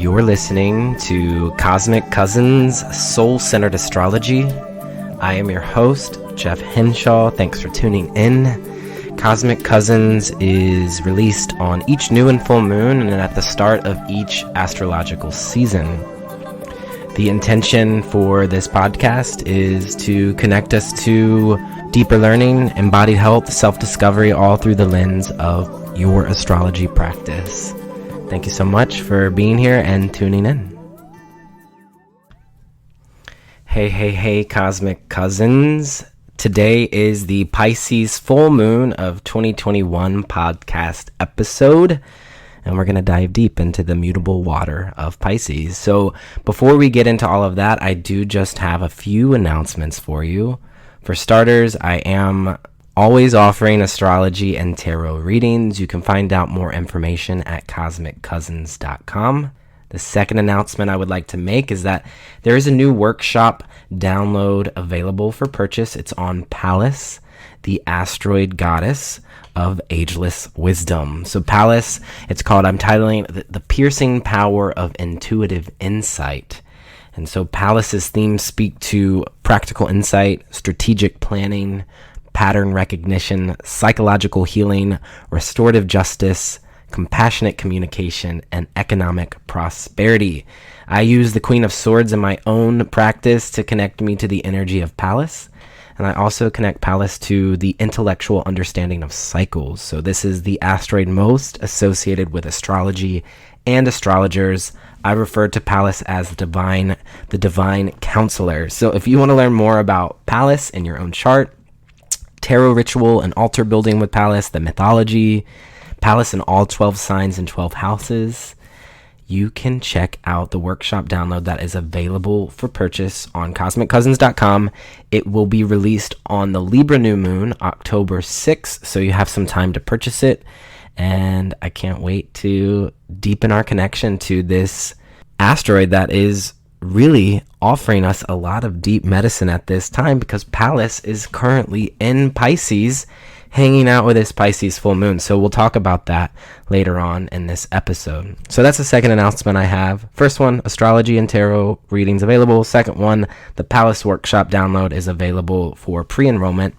You're listening to Cosmic Cousins Soul-Centered Astrology. I am your host, Jeff Henshaw. Thanks for tuning in. Cosmic Cousins is released on each new and full moon and at the start of each astrological season. The intention for this podcast is to connect us to deeper learning, embodied health, self-discovery, all through the lens of your astrology practice. Thank you so much for being here and tuning in. Hey, Cosmic Cousins. Today is the Pisces Full Moon of 2021 podcast episode, and we're going to dive deep into the mutable water of Pisces. So before we get into all of that, I do just have a few announcements for you. For starters, I am always offering astrology and tarot readings. You can find out more information at cosmiccousins.com. The second announcement I would like to make is that there is a new workshop download available for purchase. It's on Pallux, the asteroid goddess of ageless wisdom. So Pallux, it's called, I'm titling the piercing power of intuitive insight. And so Pallus's themes speak to practical insight, strategic planning, pattern recognition, psychological healing, restorative justice, compassionate communication, and economic prosperity. I use the Queen of Swords in my own practice to connect me to the energy of Pallux, and I also connect Pallux to the intellectual understanding of cycles. So this is the asteroid most associated with astrology and astrologers. I refer to Pallux as the divine counselor. So if you want to learn more about Pallux in your own chart, tarot ritual and altar building with Pallux, the mythology, Pallux in all 12 signs and 12 houses, you can check out the workshop download that is available for purchase on cosmiccousins.com. It will be released on the Libra new moon, October 6th, so you have some time to purchase it. And I can't wait to deepen our connection to this asteroid that is really offering us a lot of deep medicine at this time, because Pallux is currently in Pisces, hanging out with his Pisces full moon. So we'll talk about that later on in this episode. So that's the second announcement I have. First one, astrology and tarot readings available. Second one, the Pallux workshop download is available for pre-enrollment.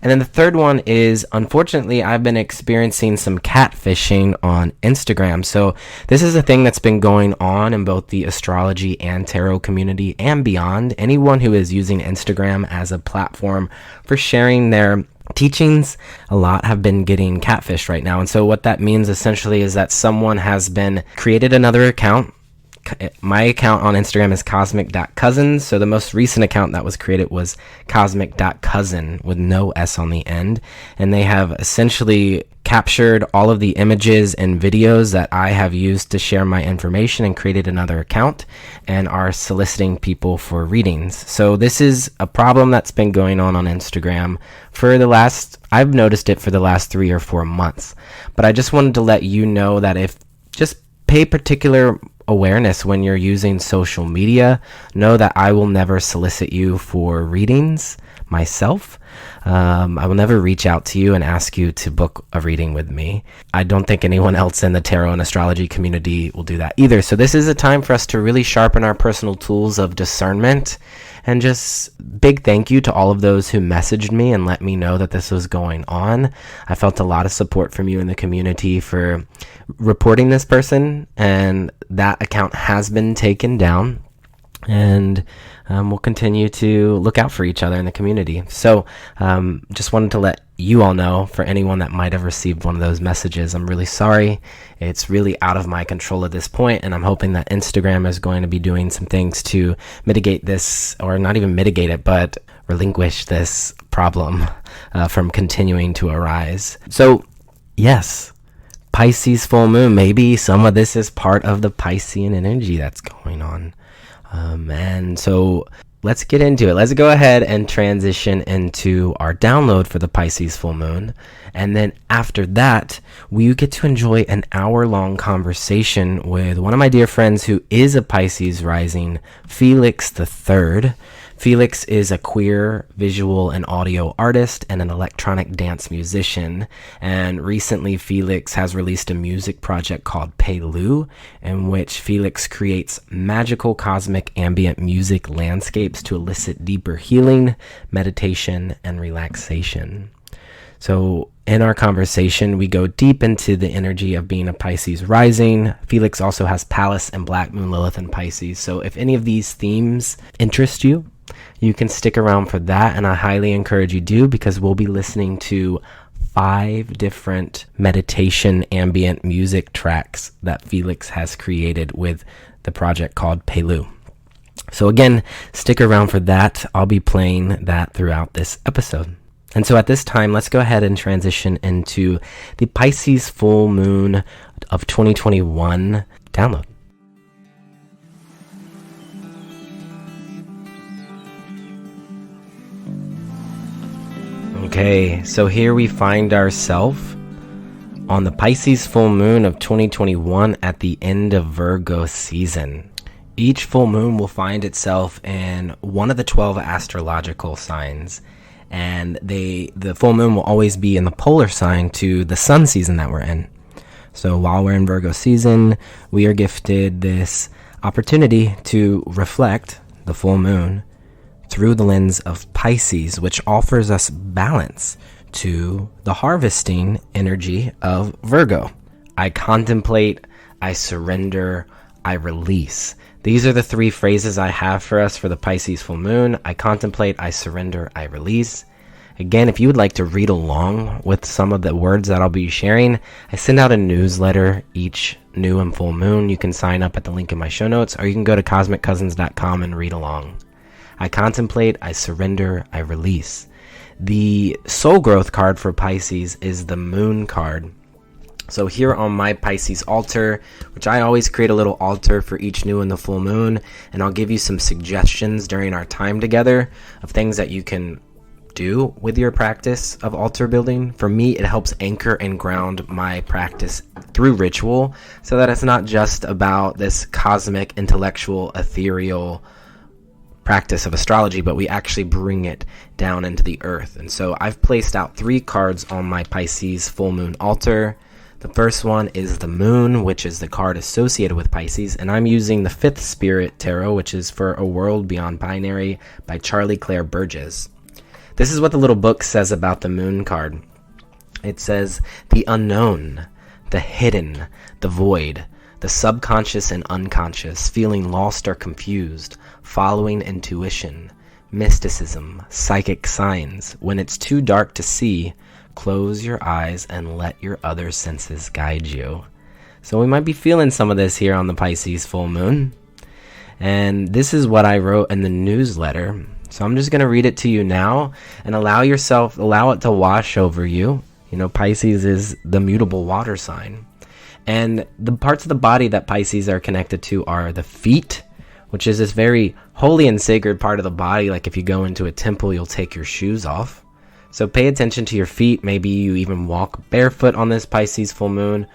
And then the third one is, unfortunately, I've been experiencing some catfishing on Instagram. So this is a thing that's been going on in both the astrology and tarot community and beyond. Anyone who is using Instagram as a platform for sharing their teachings, a lot have been getting catfished right now. And so what that means essentially is that someone has been created another account. My account on Instagram is cosmic.cousins. So the most recent account that was created was cosmic.cousin with no S on the end. And they have essentially captured all of the images and videos that I have used to share my information and created another account and are soliciting people for readings. So this is a problem that's been going on Instagram for I've noticed it for the last 3 or 4 months. But I just wanted to let you know that just pay particular awareness when you're using social media. Know that I will never solicit you for readings myself. I will never reach out to you and ask you to book a reading with me. I don't think anyone else in the tarot and astrology community will do that either. So this is a time for us to really sharpen our personal tools of discernment. And just big thank you to all of those who messaged me and let me know that this was going on. I felt a lot of support from you in the community for reporting this person, and that account has been taken down. And we'll continue to look out for each other in the community. So just wanted to let you all know, for anyone that might have received one of those messages, I'm really sorry. It's really out of my control at this point, and I'm hoping that Instagram is going to be doing some things to mitigate this, or not even mitigate it, but relinquish this problem from continuing to arise. So yes, Pisces full moon, maybe some of this is part of the Piscean energy that's going on. And so let's get into it. Let's go ahead and transition into our download for the Pisces full moon. And then after that, we get to enjoy an hour-long conversation with one of my dear friends who is a Pisces rising, Felix III. Felix is a queer visual and audio artist and an electronic dance musician. And recently, Felix has released a music project called Pallux, in which Felix creates magical cosmic ambient music landscapes to elicit deeper healing, meditation, and relaxation. So in our conversation, we go deep into the energy of being a Pisces rising. Felix also has Pallux and Black Moon Lilith in Pisces. So if any of these themes interest you, you can stick around for that. And I highly encourage you do, because we'll be listening to 5 different meditation ambient music tracks that Felix has created with the project called Pallux. So again, stick around for that. I'll be playing that throughout this episode. And so at this time, let's go ahead and transition into the Pisces Full Moon of 2021 download. Okay, so here we find ourselves on the Pisces Full Moon of 2021 at the end of Virgo season. Each full moon will find itself in one of the 12 astrological signs. And the full moon will always be in the polar sign to the sun season that we're in. So while we're in Virgo season, we are gifted this opportunity to reflect the full moon through the lens of Pisces, which offers us balance to the harvesting energy of Virgo. I contemplate, I surrender, I release. These are the 3 phrases I have for us for the Pisces full moon. I contemplate, I surrender, I release. Again, if you would like to read along with some of the words that I'll be sharing, I send out a newsletter each new and full moon. You can sign up at the link in my show notes, or you can go to cosmiccousins.com and read along. I contemplate, I surrender, I release. The soul growth card for Pisces is the moon card. So here on my Pisces altar, which I always create a little altar for each new and the full moon, and I'll give you some suggestions during our time together of things that you can do with your practice of altar building. For me, it helps anchor and ground my practice through ritual, so that it's not just about this cosmic, intellectual, ethereal practice of astrology, but we actually bring it down into the earth. And so I've placed out 3 cards on my Pisces full moon altar. The first one is the moon, which is the card associated with Pisces, and I'm using the 5th Spirit Tarot, which is for A World Beyond Binary by Charlie Claire Burgess. This is what the little book says about the moon card. It says, the unknown, the hidden, the void, the subconscious and unconscious, feeling lost or confused, following intuition, mysticism, psychic signs. When it's too dark to see, close your eyes and let your other senses guide you. So we might be feeling some of this here on the Pisces full moon. And this is what I wrote in the newsletter. So I'm just going to read it to you now and allow it to wash over you. You know, Pisces is the mutable water sign. And the parts of the body that Pisces are connected to are the feet, which is this very holy and sacred part of the body. Like if you go into a temple, you'll take your shoes off. So pay attention to your feet. Maybe you even walk barefoot on this Pisces full moon.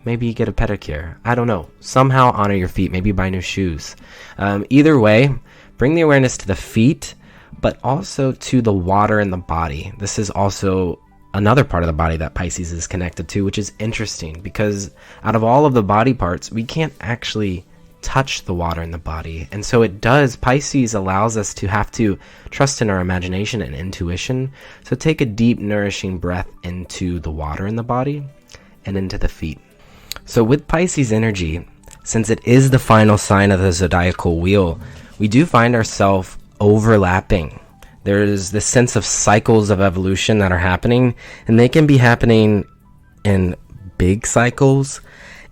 Maybe you get a pedicure. I don't know. Somehow honor your feet. Maybe buy new shoes. Either way, bring the awareness to the feet, but also to the water in the body. This is also another part of the body that Pisces is connected to, which is interesting because out of all of the body parts, we can't actually touch the water in the body. And so Pisces allows us to have to trust in our imagination and intuition. So take a deep, nourishing breath into the water in the body and into the feet. So with Pisces energy, since it is the final sign of the zodiacal wheel, we do find ourselves overlapping. There's this sense of cycles of evolution that are happening, and they can be happening in big cycles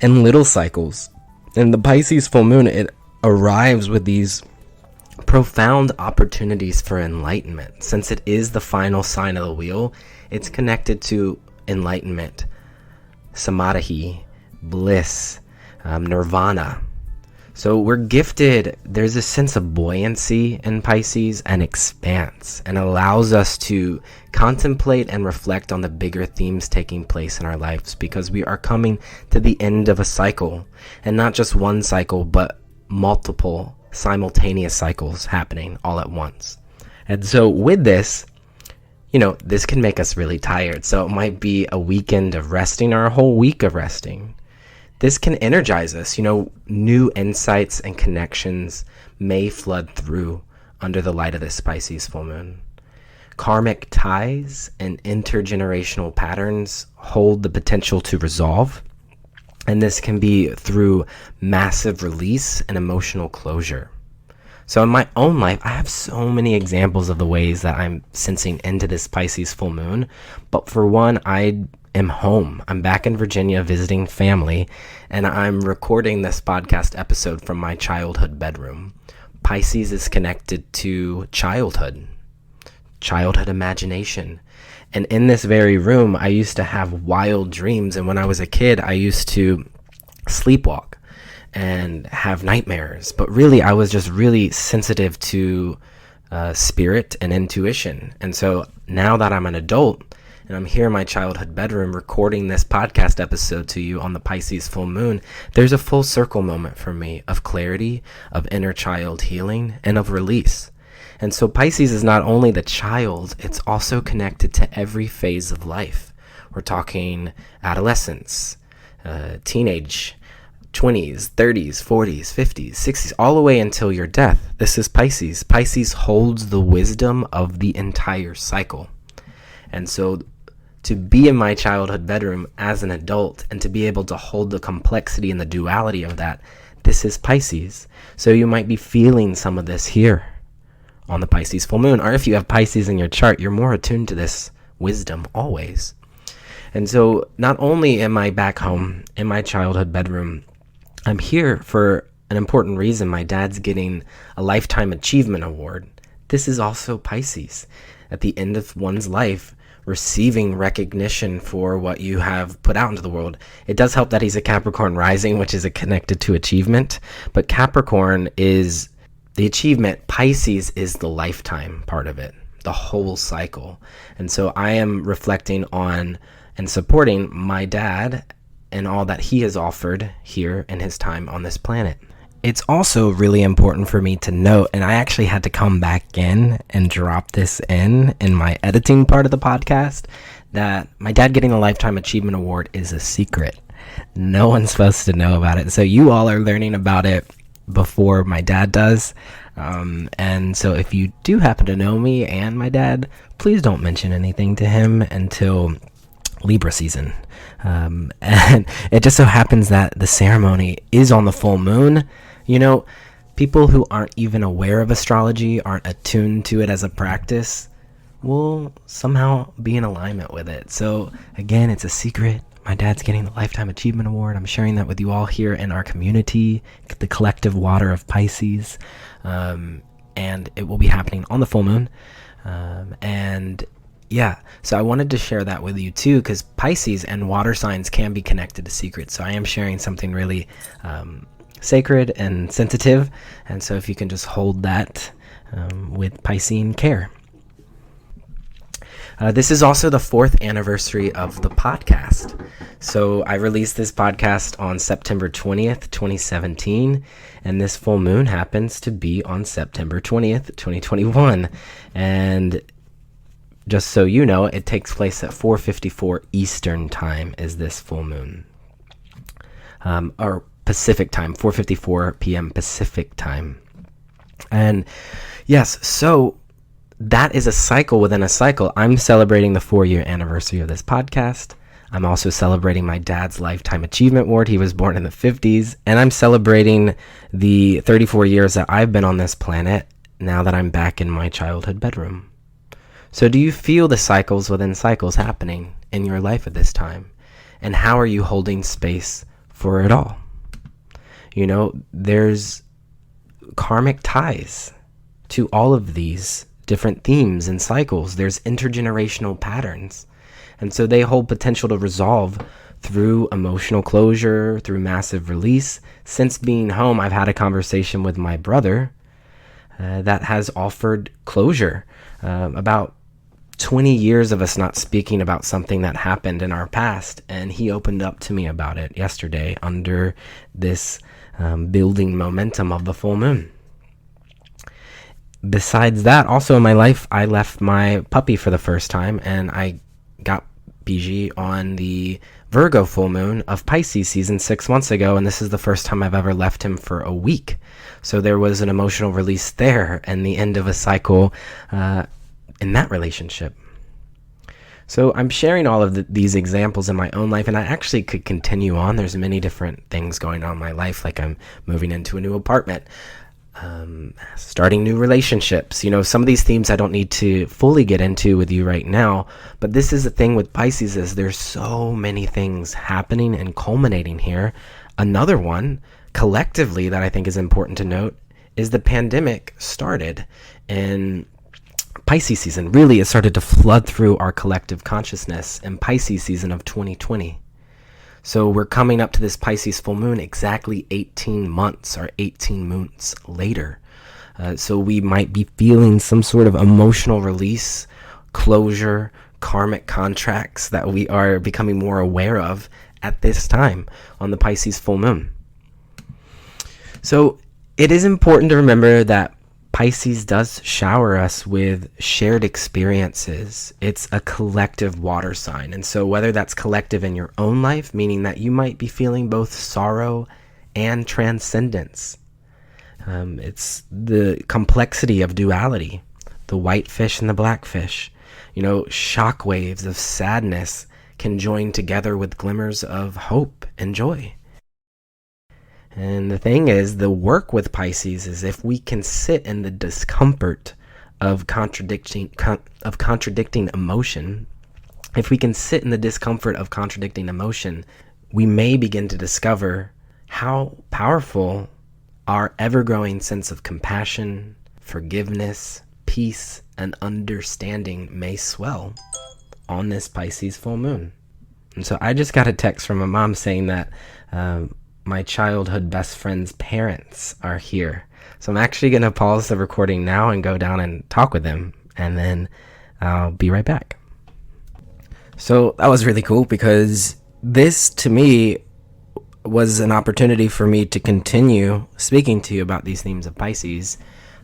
and little cycles. And the Pisces full moon, it arrives with these profound opportunities for enlightenment. Since it is the final sign of the wheel, it's connected to enlightenment, samadhi, bliss, nirvana. So we're gifted, there's a sense of buoyancy in Pisces and expanse, and allows us to contemplate and reflect on the bigger themes taking place in our lives, because we are coming to the end of a cycle, and not just one cycle, but multiple simultaneous cycles happening all at once. And so with this, this can make us really tired. So it might be a weekend of resting or a whole week of resting. This can energize us. New insights and connections may flood through under the light of this Pisces full moon. Karmic ties and intergenerational patterns hold the potential to resolve. And this can be through massive release and emotional closure. So in my own life, I have so many examples of the ways that I'm sensing into this Pisces full moon. But for one, I am home. I'm back in Virginia visiting family, and I'm recording this podcast episode from my childhood bedroom. Pisces is connected to childhood imagination. And in this very room, I used to have wild dreams. And when I was a kid, I used to sleepwalk and have nightmares. But really, I was just really sensitive to spirit and intuition. And so now that I'm an adult and I'm here in my childhood bedroom recording this podcast episode to you on the Pisces full moon, there's a full circle moment for me of clarity, of inner child healing, and of release. And so Pisces is not only the child, it's also connected to every phase of life. We're talking adolescence, teenage, 20s, 30s, 40s, 50s, 60s, all the way until your death. This is Pisces. Pisces holds the wisdom of the entire cycle. And so to be in my childhood bedroom as an adult and to be able to hold the complexity and the duality of that, this is Pisces. So you might be feeling some of this here on the Pisces full moon. Or if you have Pisces in your chart, you're more attuned to this wisdom always. And so not only am I back home in my childhood bedroom, I'm here for an important reason. My dad's getting a Lifetime Achievement Award. This is also Pisces. At the end of one's life, receiving recognition for what you have put out into the world. It does help that he's a Capricorn rising, which is connected to achievement. But Capricorn is the achievement. Pisces is the lifetime part of it, the whole cycle. And so I am reflecting on and supporting my dad and all that he has offered here in his time on this planet. It's also really important for me to note, and I actually had to come back in and drop this in my editing part of the podcast, that my dad getting a Lifetime Achievement Award is a secret. No one's supposed to know about it. So you all are learning about it before my dad does. And so if you do happen to know me and my dad, please don't mention anything to him until Libra season. And it just so happens that the ceremony is on the full moon. People who aren't even aware of astrology, aren't attuned to it as a practice, will somehow be in alignment with it. So again, it's a secret. My dad's getting the Lifetime Achievement Award. I'm sharing that with you all here in our community, the collective water of Pisces. And it will be happening on the full moon. So I wanted to share that with you too, because Pisces and water signs can be connected to secrets. So I am sharing something really sacred and sensitive. And so if you can just hold that with Piscean care. This is also the 4th anniversary of the podcast. So I released this podcast on September 20th, 2017, and this full moon happens to be on September 20th, 2021. And just so you know, it takes place at 4:54 Eastern time is this full moon. Or Pacific time, 4:54 p.m. Pacific time. And yes, so that is a cycle within a cycle. I'm celebrating the 4-year anniversary of this podcast. I'm also celebrating my dad's Lifetime Achievement Award. He was born in the 50s. And I'm celebrating the 34 years that I've been on this planet now that I'm back in my childhood bedroom. So do you feel the cycles within cycles happening in your life at this time? And how are you holding space for it all? There's karmic ties to all of these different themes and cycles. There's intergenerational patterns. And so they hold potential to resolve through emotional closure, through massive release. Since being home, I've had a conversation with my brother that has offered closure about 20 years of us not speaking about something that happened in our past. And he opened up to me about it yesterday under this building momentum of the full moon. besides that, also in my life, I left my puppy for the first time, and I got Biji on the Virgo full moon of Pisces season 6 months ago, and this is the first time I've ever left him for a week. So there was an emotional release there and the end of a cycle in that relationship. So I'm sharing all of these examples in my own life, and I actually could continue on. There's many different things going on in my life, like I'm moving into a new apartment, starting new relationships. Some of these themes I don't need to fully get into with you right now, but this is the thing with Pisces, is there's so many things happening and culminating here. Another one collectively that I think is important to note is the pandemic started in Pisces season. Really, it started to flood through our collective consciousness in Pisces season of 2020. So we're coming up to this Pisces full moon exactly 18 months or 18 moons later. So we might be feeling some sort of emotional release, closure, karmic contracts that we are becoming more aware of at this time on the Pisces full moon. So it is important to remember that Pisces does shower us with shared experiences. It's a collective water sign. And so whether that's collective in your own life, meaning that you might be feeling both sorrow and transcendence. It's the complexity of duality, the white fish and the black fish. Shock waves of sadness can join together with glimmers of hope and joy. And the thing is, the work with Pisces is if we can sit in the discomfort of contradicting emotion, if we can sit in the discomfort of contradicting emotion, we may begin to discover how powerful our ever-growing sense of compassion, forgiveness, peace, and understanding may swell on this Pisces full moon. And so I just got a text from a mom saying that my childhood best friend's parents are here. So I'm actually going to pause the recording now and go down and talk with them, and then I'll be right back. So that was really cool, because this to me was an opportunity for me to continue speaking to you about these themes of Pisces.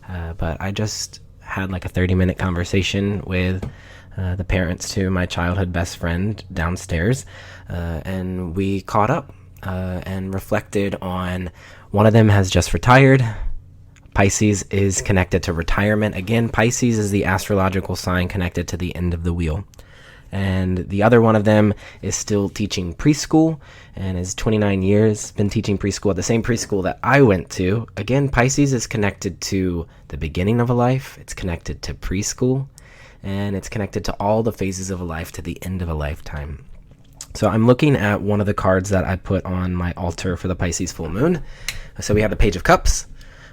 But I just had like a 30-minute conversation with the parents to my childhood best friend downstairs, and we caught up. And reflected on, one of them has just retired. Pisces is connected to retirement. Again, Pisces is the astrological sign connected to the end of the wheel. And the other one of them is still teaching preschool and is 29 years, been teaching preschool at the same preschool that I went to. Again, Pisces is connected to the beginning of a life. It's connected to preschool, and it's connected to all the phases of a life, to the end of a lifetime. So I'm looking at one of the cards that I put on my altar for the Pisces full moon. So we have the Page of Cups,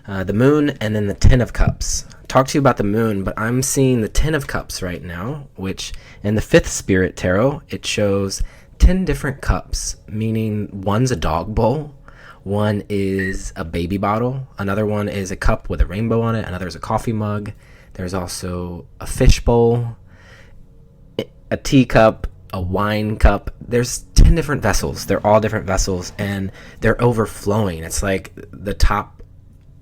the Moon, and then the Ten of Cups. Talk to you about the Moon, but I'm seeing the Ten of Cups right now, which in the Fifth Spirit Tarot, it shows 10 different cups, meaning one's a dog bowl, one is a baby bottle, another one is a cup with a rainbow on it, another is a coffee mug, there's also a fish bowl, a teacup, a wine cup. There's 10 different vessels. They're all different vessels, and they're overflowing. It's like the top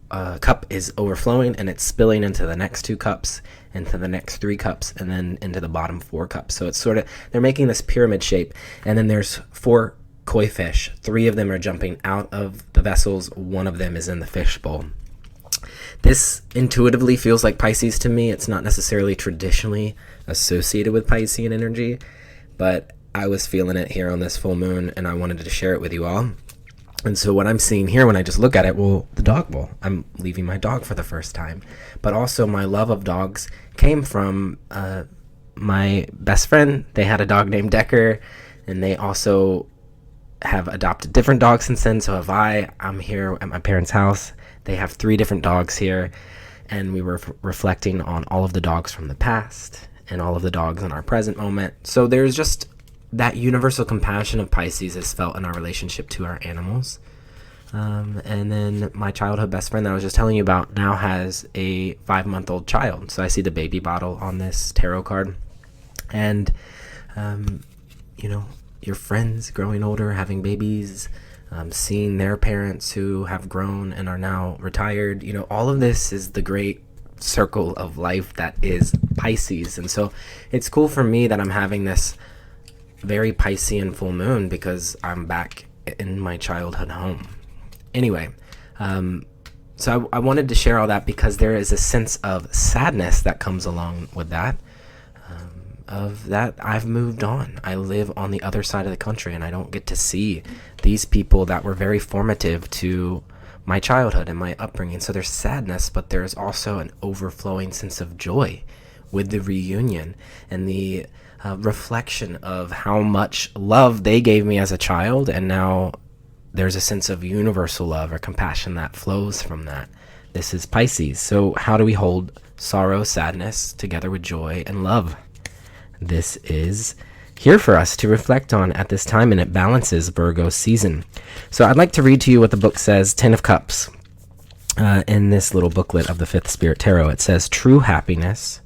cup is overflowing, and it's spilling into the next 2 cups, into the next 3 cups, and then into the bottom 4 cups. So it's sort of, they're making this pyramid shape, and then there's 4 koi fish. 3 of them are jumping out of the vessels. 1 of them is in the fish bowl. This intuitively feels like Pisces to me. It's not necessarily traditionally associated with Piscean energy, but I was feeling it here on this full moon, and I wanted to share it with you all. And so what I'm seeing here when I just look at it, well, the dog bowl. I'm leaving my dog for the first time. But also my love of dogs came from my best friend. They had a dog named Decker, and they also have adopted different dogs since then. So have I. I'm here at my parents' house. They have 3 different dogs here, and we were reflecting on all of the dogs from the past and all of the dogs in our present moment. So there's just that universal compassion of Pisces is felt in our relationship to our animals. And then my childhood best friend that I was just telling you about now has a 5-month-old child. So I see the baby bottle on this tarot card. And, your friends growing older, having babies, seeing their parents who have grown and are now retired, all of this is the great circle of life that is Pisces. And so it's cool for me that I'm having this very Piscean full moon because I'm back in my childhood home. Anyway, so I wanted to share all that because there is a sense of sadness that comes along with that. Of that, I've moved on. I live on the other side of the country and I don't get to see these people that were very formative to my childhood and my upbringing. So there's sadness, but there's also an overflowing sense of joy with the reunion and the reflection of how much love they gave me as a child, and now there's a sense of universal love or compassion that flows from that. This is Pisces. So how do we hold sorrow, sadness together with joy and love? This is here for us to reflect on at this time, and it balances Virgo season. So I'd like to read to you what the book says, 10 of Cups. In this little booklet of the Fifth Spirit Tarot, it says, true happiness,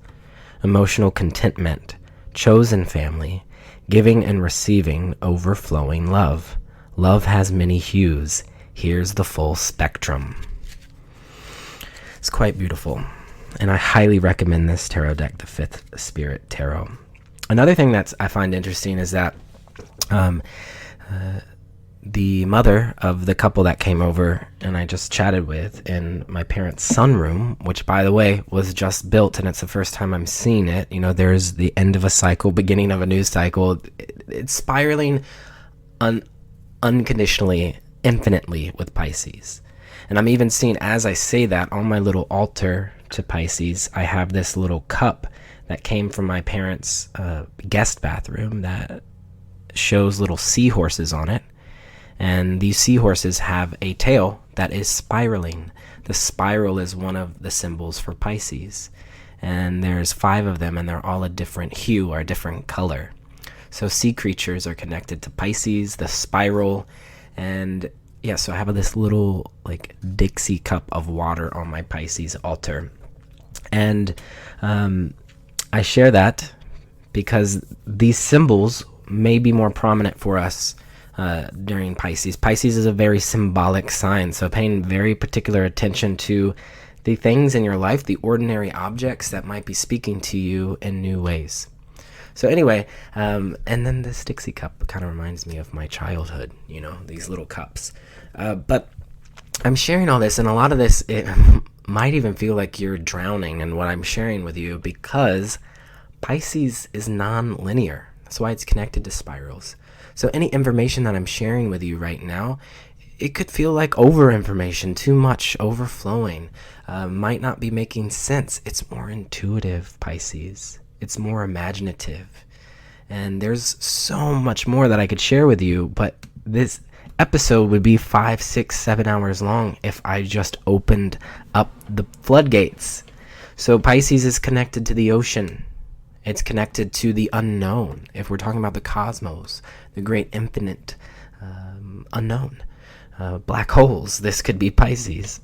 emotional contentment, chosen family, giving and receiving, overflowing love. Love has many hues. Here's the full spectrum. It's quite beautiful, and I highly recommend this tarot deck, the Fifth Spirit Tarot. Another thing that I find interesting is that the mother of the couple that came over and I just chatted with in my parents' sunroom, which, by the way, was just built, and it's the first time I'm seeing it. You know, there's the end of a cycle, beginning of a new cycle. It's spiraling unconditionally, infinitely with Pisces. And I'm even seeing, as I say that, on my little altar to Pisces, I have this little cup that came from my parents' guest bathroom that shows little seahorses on it. And these seahorses have a tail that is spiraling. The spiral is one of the symbols for Pisces. And there's 5 of them, and they're all a different hue or a different color. So sea creatures are connected to Pisces, the spiral, and yeah, so I have this little like Dixie cup of water on my Pisces altar. And I share that because these symbols may be more prominent for us during Pisces. Pisces is a very symbolic sign, so paying very particular attention to the things in your life, the ordinary objects that might be speaking to you in new ways. So anyway, and then this Dixie cup kind of reminds me of my childhood, you know, these little cups. But I'm sharing all this, and a lot of this, it might even feel like you're drowning in what I'm sharing with you, because Pisces is non-linear. That's why it's connected to spirals. So any information that I'm sharing with you right now, it could feel like over-information, too much, overflowing, might not be making sense. It's more intuitive, Pisces. It's more imaginative. And there's so much more that I could share with you, but this episode would be 5, 6, 7 hours long if I just opened up the floodgates. So Pisces is connected to the ocean. It's connected to the unknown. If we're talking about the cosmos, the great infinite unknown, black holes, this could be Pisces.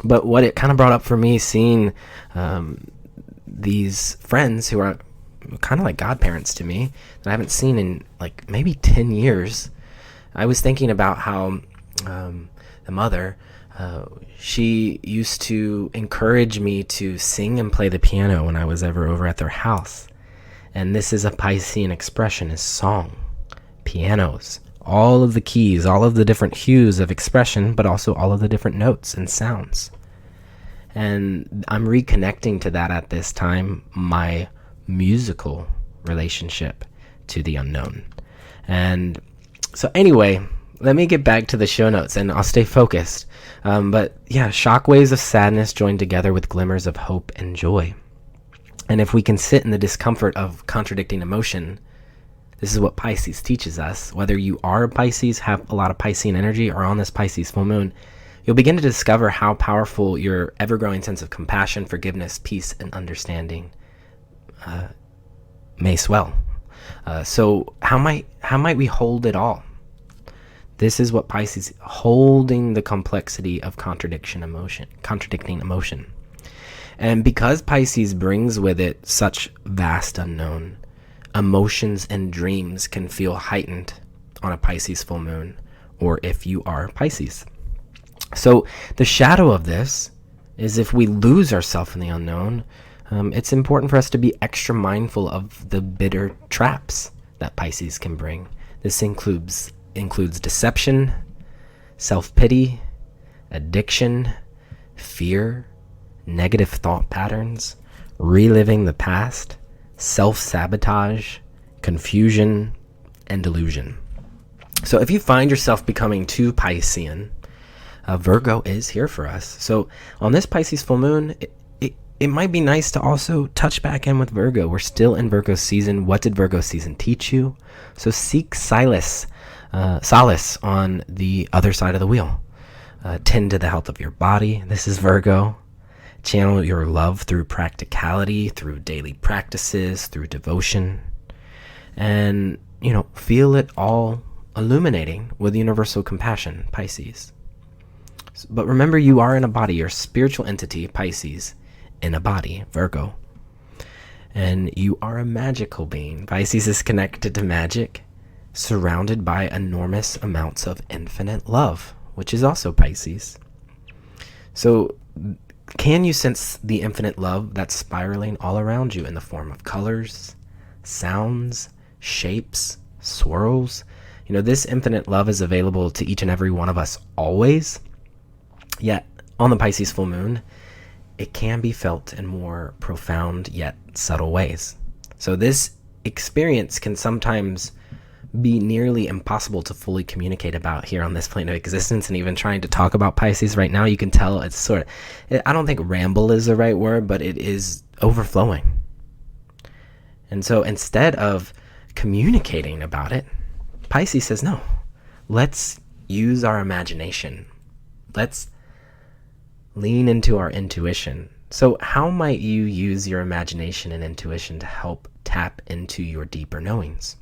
But what it kind of brought up for me, seeing these friends who are kind of like godparents to me that I haven't seen in like maybe 10 years, I was thinking about how the mother, she used to encourage me to sing and play the piano when I was ever over at their house. And this is a Piscean expression, is song, pianos, all of the keys, all of the different hues of expression, but also all of the different notes and sounds. And I'm reconnecting to that at this time, my musical relationship to the unknown. And so anyway, let me get back to the show notes and I'll stay focused. But yeah, shockwaves of sadness joined together with glimmers of hope and joy. And if we can sit in the discomfort of contradicting emotion, this is what Pisces teaches us. Whether you are a Pisces, have a lot of Piscean energy, or on this Pisces full moon, you'll begin to discover how powerful your ever-growing sense of compassion, forgiveness, peace, and understanding may swell. So how might we hold it all? This is what Pisces, holding the complexity of contradicting emotion. And because Pisces brings with it such vast unknown, emotions and dreams can feel heightened on a Pisces full moon, or if you are Pisces. So the shadow of this is if we lose ourselves in the unknown, it's important for us to be extra mindful of the bitter traps that Pisces can bring. This includes deception, self-pity, addiction, fear, negative thought patterns, reliving the past, self-sabotage, confusion, and delusion. So if you find yourself becoming too Piscean, Virgo is here for us. So on this Pisces full moon, it might be nice to also touch back in with Virgo. We're still in Virgo season. What did Virgo season teach you? So seek solace on the other side of the wheel. Tend to the health of your body. This is Virgo. Channel your love through practicality, through daily practices, through devotion. And, feel it all illuminating with universal compassion, Pisces. But remember, you are in a body. You're a spiritual entity, Pisces, in a body, Virgo. And you are a magical being. Pisces is connected to magic, surrounded by enormous amounts of infinite love, which is also Pisces. So can you sense the infinite love that's spiraling all around you in the form of colors, sounds, shapes, swirls? This infinite love is available to each and every one of us always. Yet on the Pisces full moon, it can be felt in more profound yet subtle ways. So this experience can sometimes be nearly impossible to fully communicate about here on this plane of existence. And even trying to talk about Pisces right now, you can tell it's I don't think ramble is the right word, but it is overflowing. And so instead of communicating about it, Pisces says, no, let's use our imagination. Let's lean into our intuition. So how might you use your imagination and intuition to help tap into your deeper knowings?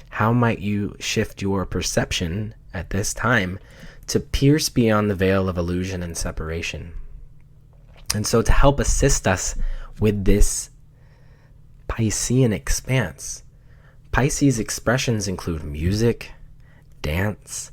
How might you shift your perception at this time to pierce beyond the veil of illusion and separation? And so to help assist us with this Piscean expanse, Pisces expressions include music, dance,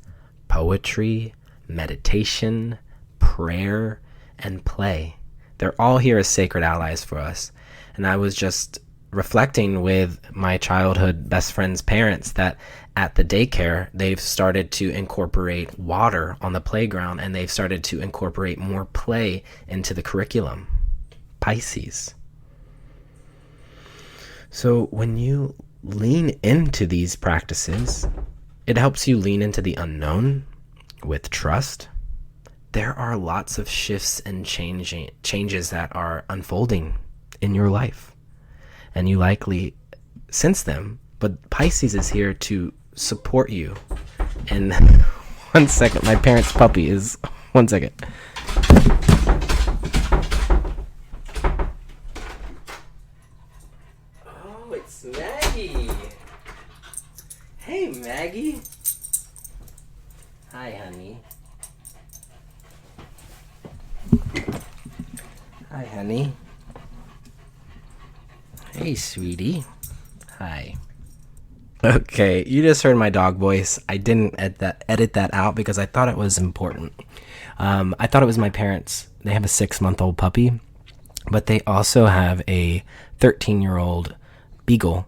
poetry, meditation, prayer, and play. They're all here as sacred allies for us. And I was just reflecting with my childhood best friend's parents that at the daycare, they've started to incorporate water on the playground, and they've started to incorporate more play into the curriculum. Pisces. So when you lean into these practices, it helps you lean into the unknown with trust. There are lots of shifts and changes that are unfolding in your life, and you likely sense them, but Pisces is here to support you. And one second, my parents' puppy is, one second. Oh, it's Maggie. Hey, Maggie. Hi, honey. Hi, honey. Hey, sweetie. Hi. Okay, you just heard my dog voice. I didn't edit that out because I thought it was important. I thought it was my parents. They have a 6-month-old puppy, but they also have a 13-year-old beagle.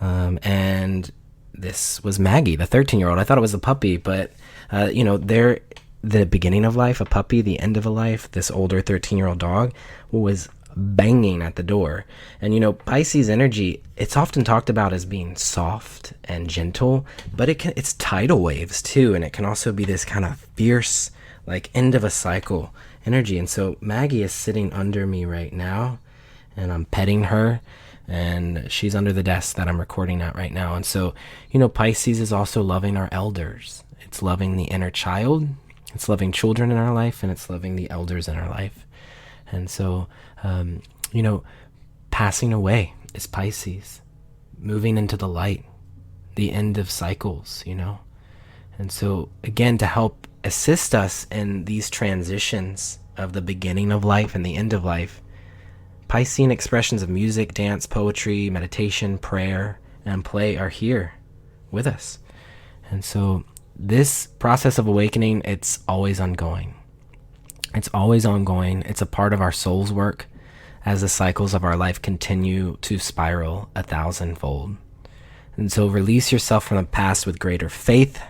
And this was Maggie, the 13-year-old. I thought it was a puppy, but, they're the beginning of life, a puppy, the end of a life, this older 13-year-old dog was banging at the door. And Pisces energy, it's often talked about as being soft and gentle, but it's tidal waves too, and it can also be this kind of fierce, like end of a cycle energy. And so Maggie is sitting under me right now, and I'm petting her, and she's under the desk that I'm recording at right now. And so Pisces is also loving our elders. It's loving the inner child, it's loving children in our life, and it's loving the elders in our life. And so passing away is Pisces, moving into the light, the end of cycles, And so again, to help assist us in these transitions of the beginning of life and the end of life, Piscean expressions of music, dance, poetry, meditation, prayer, and play are here with us. And so this process of awakening, it's always ongoing. It's always ongoing. It's a part of our soul's work as the cycles of our life continue to spiral 1,000-fold. And so release yourself from the past with greater faith.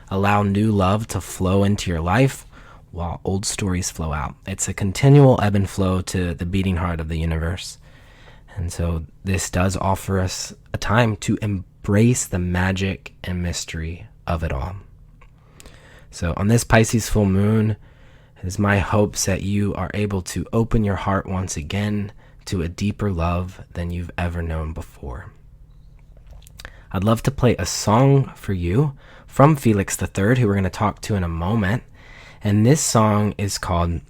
Allow new love to flow into your life while old stories flow out. It's a continual ebb and flow to the beating heart of the universe. And so this does offer us a time to embrace the magic and mystery of it all. So on this Pisces full moon, it is my hopes that you are able to open your heart once again to a deeper love than you've ever known before. I'd love to play a song for you from Felix III, who we're going to talk to in a moment. And this song is called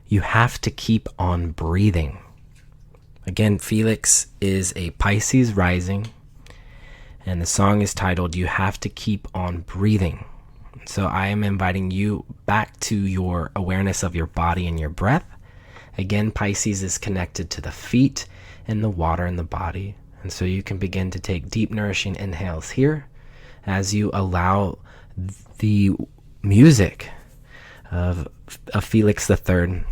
You Have to Keep on Breathing. Again, Felix is a Pisces Rising, and the song is titled You Have to Keep on Breathing. So I am inviting you back to your awareness of your body and your breath. Again, Pisces is connected to the feet and the water in the body. And so you can begin to take deep, nourishing inhales here as you allow the music of Felix III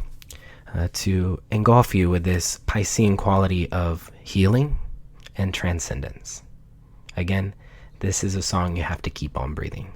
to engulf you with this Piscean quality of healing and transcendence. Again, this is a song you have to keep on breathing.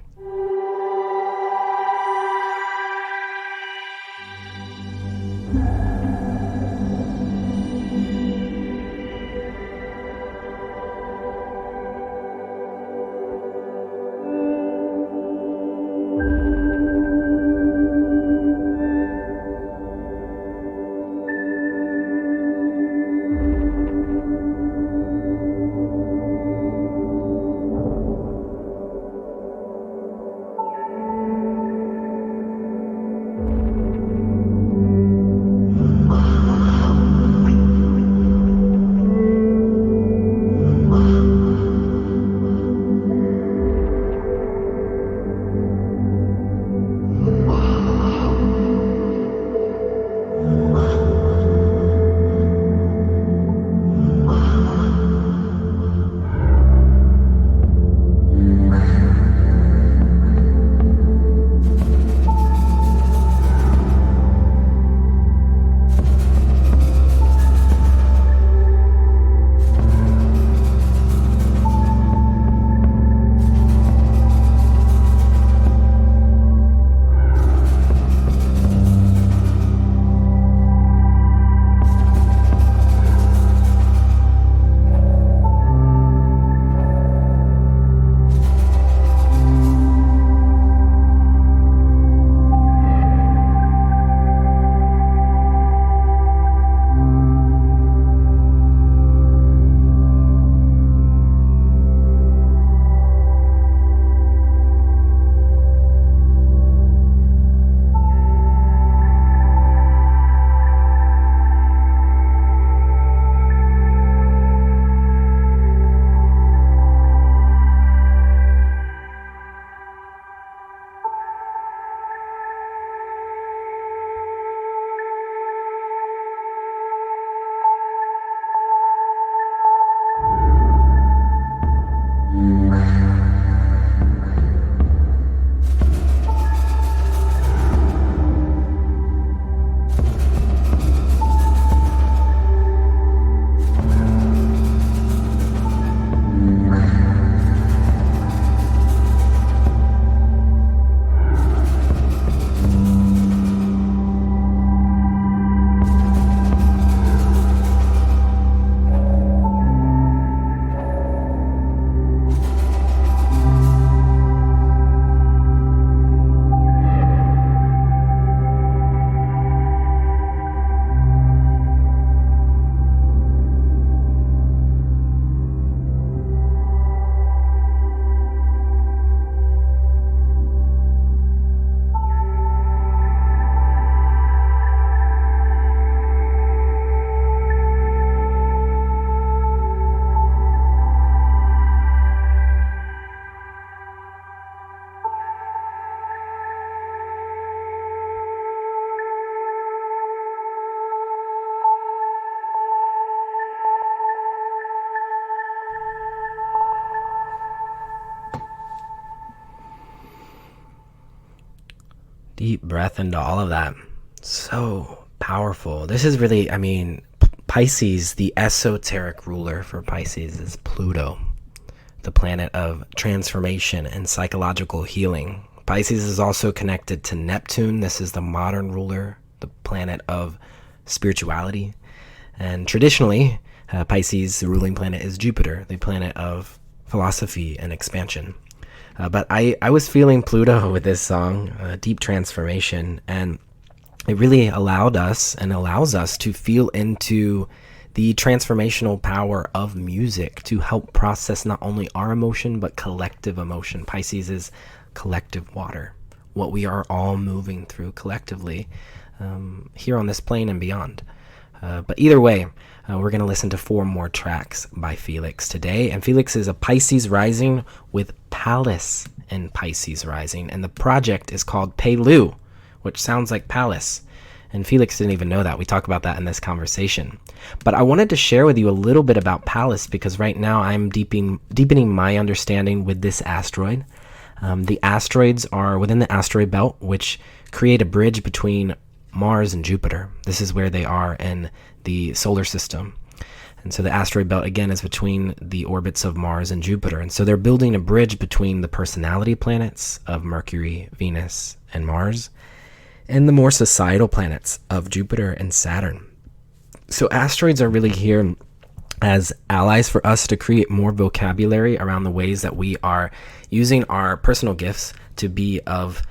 deep breath into all of that. So powerful. This is really, Pisces, the esoteric ruler for Pisces is Pluto, the planet of transformation and psychological healing. Pisces is also connected to Neptune. This is the modern ruler, the planet of spirituality. And traditionally, Pisces, the ruling planet, is Jupiter, the planet of philosophy and expansion. But I was feeling Pluto with this song, Deep Transformation, and it really allowed us and allows us to feel into the transformational power of music to help process not only our emotion, but collective emotion. Pisces is collective water, what we are all moving through collectively here on this plane and beyond. But either way, we're going to listen to 4 more tracks by Felix today. And Felix is a Pisces Rising with Pallux in Pisces Rising. And the project is called Pelu, which sounds like palace. And Felix didn't even know that. We talk about that in this conversation. But I wanted to share with you a little bit about Pallux because right now I'm deepening my understanding with this asteroid. The asteroids are within the asteroid belt, which create a bridge between Mars and Jupiter. This is where they are in the solar system. And so the asteroid belt, again, is between the orbits of Mars and Jupiter. And so they're building a bridge between the personality planets of Mercury, Venus, and Mars, and the more societal planets of Jupiter and Saturn. So asteroids are really here as allies for us to create more vocabulary around the ways that we are using our personal gifts to be of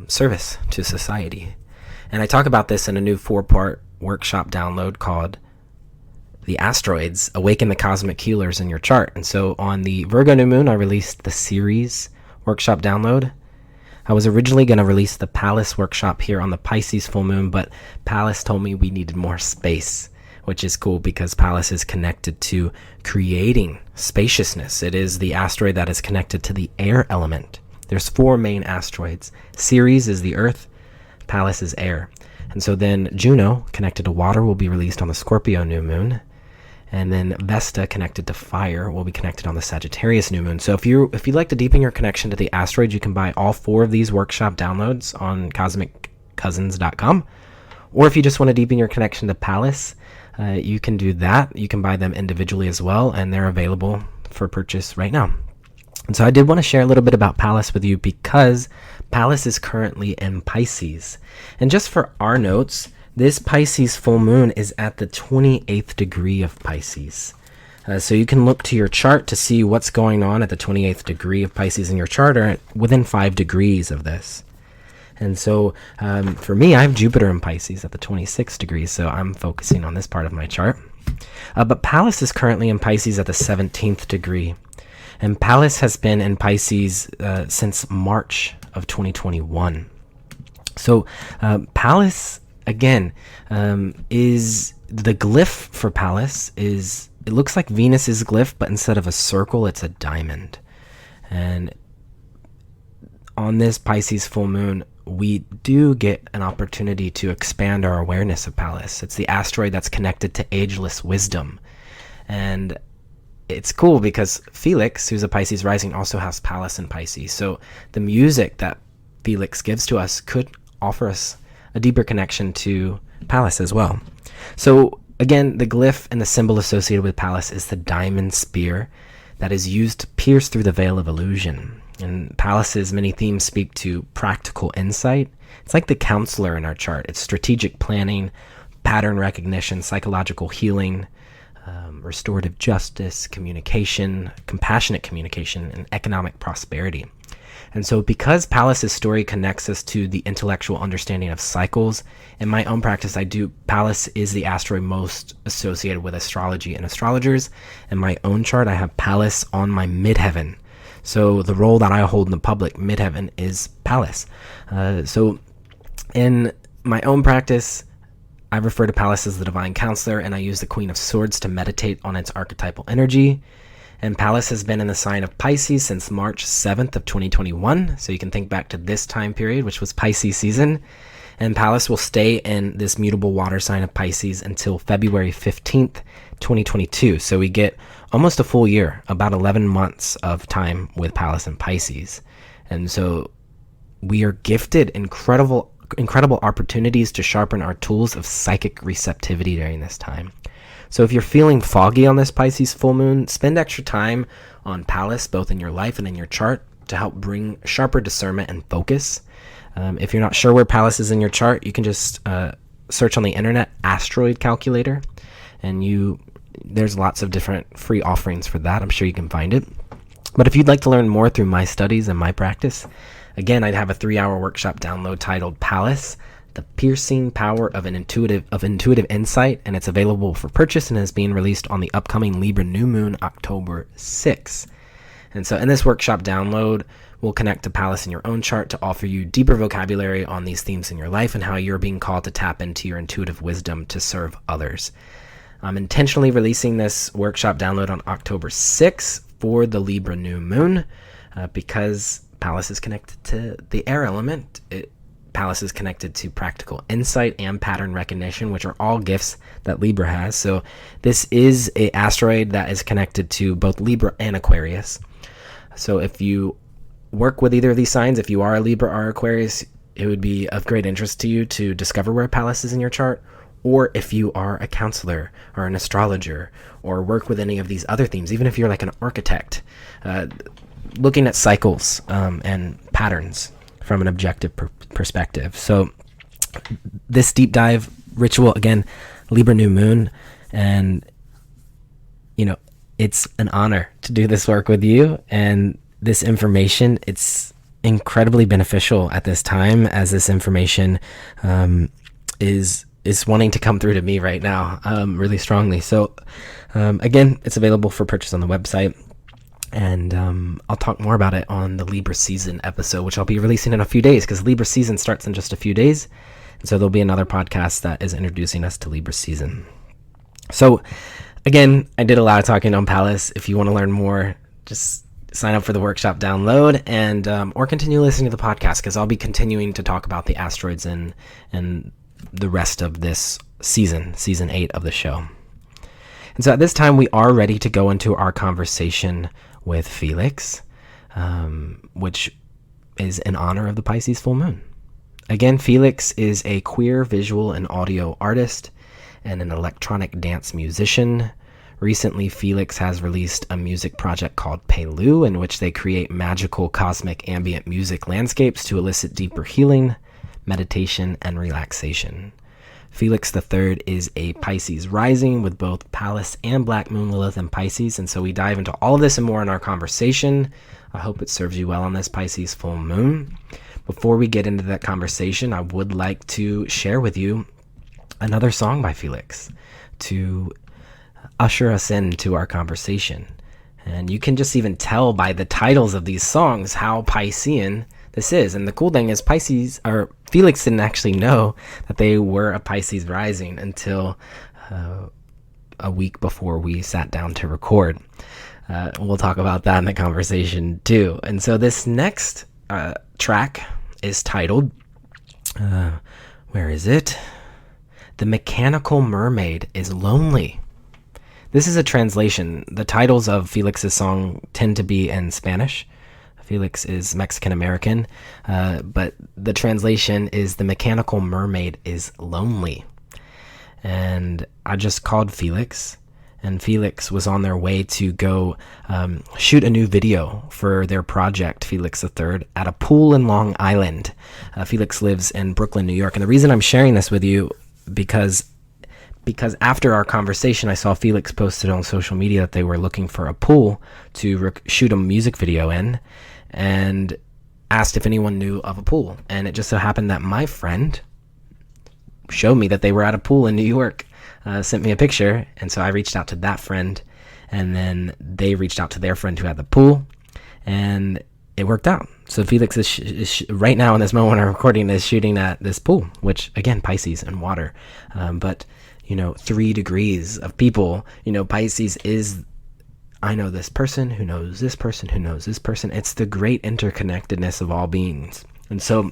service to society. And I talk about this in a new 4-part workshop download called The Asteroids, Awaken the Cosmic Healers in Your Chart. And so on the Virgo new moon, I released the series workshop download. I was originally going to release the Pallux workshop here on the Pisces full moon, but Pallux told me we needed more space, which is cool because Pallux is connected to creating spaciousness. It is the asteroid that is connected to the air element. There's 4 main asteroids. Ceres is the Earth, Pallux is air. And so then Juno, connected to water, will be released on the Scorpio new moon. And then Vesta, connected to fire, will be connected on the Sagittarius new moon. So if you'd like to deepen your connection to the asteroids, you can buy all 4 of these workshop downloads on cosmiccousins.com. Or if you just want to deepen your connection to Pallux, you can do that. You can buy them individually as well, and they're available for purchase right now. And so I did want to share a little bit about Pallux with you because Pallux is currently in Pisces. And just for our notes, this Pisces full moon is at the 28th degree of Pisces. So you can look to your chart to see what's going on at the 28th degree of Pisces in your chart, or within 5 degrees of this. And so for me, I have Jupiter in Pisces at the 26th degree, so I'm focusing on this part of my chart. But Pallux is currently in Pisces at the 17th degree. And Pallux has been in Pisces since March of 2021. So Pallux, again, is the glyph for Pallux is, it looks like Venus's glyph, but instead of a circle, it's a diamond. And on this Pisces full moon, we do get an opportunity to expand our awareness of Pallux. It's the asteroid that's connected to ageless wisdom. And it's cool because Felix, who's a Pisces rising, also has Pallux in Pisces. So the music that Felix gives to us could offer us a deeper connection to Pallux as well. So again, the glyph and the symbol associated with Pallux is the diamond spear that is used to pierce through the veil of illusion. And Pallus's many themes speak to practical insight. It's like the counselor in our chart. It's strategic planning, pattern recognition, psychological healing, restorative justice, communication, compassionate communication, and economic prosperity. And so because Pallus's story connects us to the intellectual understanding of cycles, in my own practice, Pallux is the asteroid most associated with astrology and astrologers. In my own chart, I have Pallux on my midheaven. So the role that I hold in the public midheaven is Pallux. So in my own practice, I refer to Pallux as the divine counselor, and I use the Queen of Swords to meditate on its archetypal energy. And Pallux has been in the sign of Pisces since March 7th of 2021. So you can think back to this time period, which was Pisces season. And Pallux will stay in this mutable water sign of Pisces until February 15th, 2022. So we get almost a full year, about 11 months of time with Pallux in Pisces. And so we are gifted incredible opportunities to sharpen our tools of psychic receptivity during this time. So if you're feeling foggy on this Pisces full moon, spend extra time on Pallux, both in your life and in your chart, to help bring sharper discernment and focus. If you're not sure where Pallux is in your chart, you can just search on the internet asteroid calculator, and there's lots of different free offerings for that. I'm sure you can find it. But if you'd like to learn more through my studies and my practice, again, I'd have a 3-hour workshop download titled Pallux, The Piercing Power of Intuitive Insight, and it's available for purchase and is being released on the upcoming Libra new moon, October 6th. And so in this workshop download, we'll connect to Pallux in your own chart to offer you deeper vocabulary on these themes in your life and how you're being called to tap into your intuitive wisdom to serve others. I'm intentionally releasing this workshop download on October 6th for the Libra new moon because Pallux is connected to the air element. Pallux is connected to practical insight and pattern recognition, which are all gifts that Libra has. So this is an asteroid that is connected to both Libra and Aquarius. So if you work with either of these signs, if you are a Libra or Aquarius, it would be of great interest to you to discover where Pallux is in your chart. Or if you are a counselor or an astrologer or work with any of these other themes, even if you're like an architect, looking at cycles and patterns from an objective perspective. So this deep dive ritual, again, Libra new moon, and it's an honor to do this work with you, and this information, it's incredibly beneficial at this time, as this information is wanting to come through to me right now really strongly. So again, it's available for purchase on the website, and I'll talk more about it on the Libra season episode, which I'll be releasing in a few days, because Libra season starts in just a few days. And so there'll be another podcast that is introducing us to Libra season. So again, I did a lot of talking on Pallux. If you want to learn more, just sign up for the workshop download, and or continue listening to the podcast, because I'll be continuing to talk about the asteroids and the rest of this season 8 of the show. And so at this time, we are ready to go into our conversation with Felix, which is in honor of the Pisces full moon. Again, Felix is a queer visual and audio artist and an electronic dance musician. Recently, Felix has released a music project called Pallux, in which they create magical cosmic ambient music landscapes to elicit deeper healing, meditation, and relaxation. Felix III is a Pisces Rising with both Pallux and Black Moon Lilith in Pisces, and so we dive into all of this and more in our conversation. I hope it serves you well on this Pisces full moon. Before we get into that conversation, I would like to share with you another song by Felix to usher us into our conversation. And you can just even tell by the titles of these songs how Piscean this is. And the cool thing is Felix didn't actually know that they were a Pisces rising until a week before we sat down to record. We'll talk about that in the conversation too. And so this next track is titled, where is it? The Mechanical Mermaid is Lonely. This is a translation. The titles of Felix's song tend to be in Spanish. Felix is Mexican-American, but the translation is The Mechanical Mermaid is Lonely. And I just called Felix, and Felix was on their way to go shoot a new video for their project, Felix III, at a pool in Long Island. Felix lives in Brooklyn, New York. And the reason I'm sharing this with you, because after our conversation, I saw Felix posted on social media that they were looking for a pool to shoot a music video in, and asked if anyone knew of a pool. And it just so happened that my friend showed me that they were at a pool in New York, sent me a picture, and so I reached out to that friend, and then they reached out to their friend who had the pool, and it worked out. So Felix is right now in this moment I'm recording is shooting at this pool, which again, Pisces and water, but 3 degrees of people. Pisces is, I know this person who knows this person who knows this person. It's the great interconnectedness of all beings. And so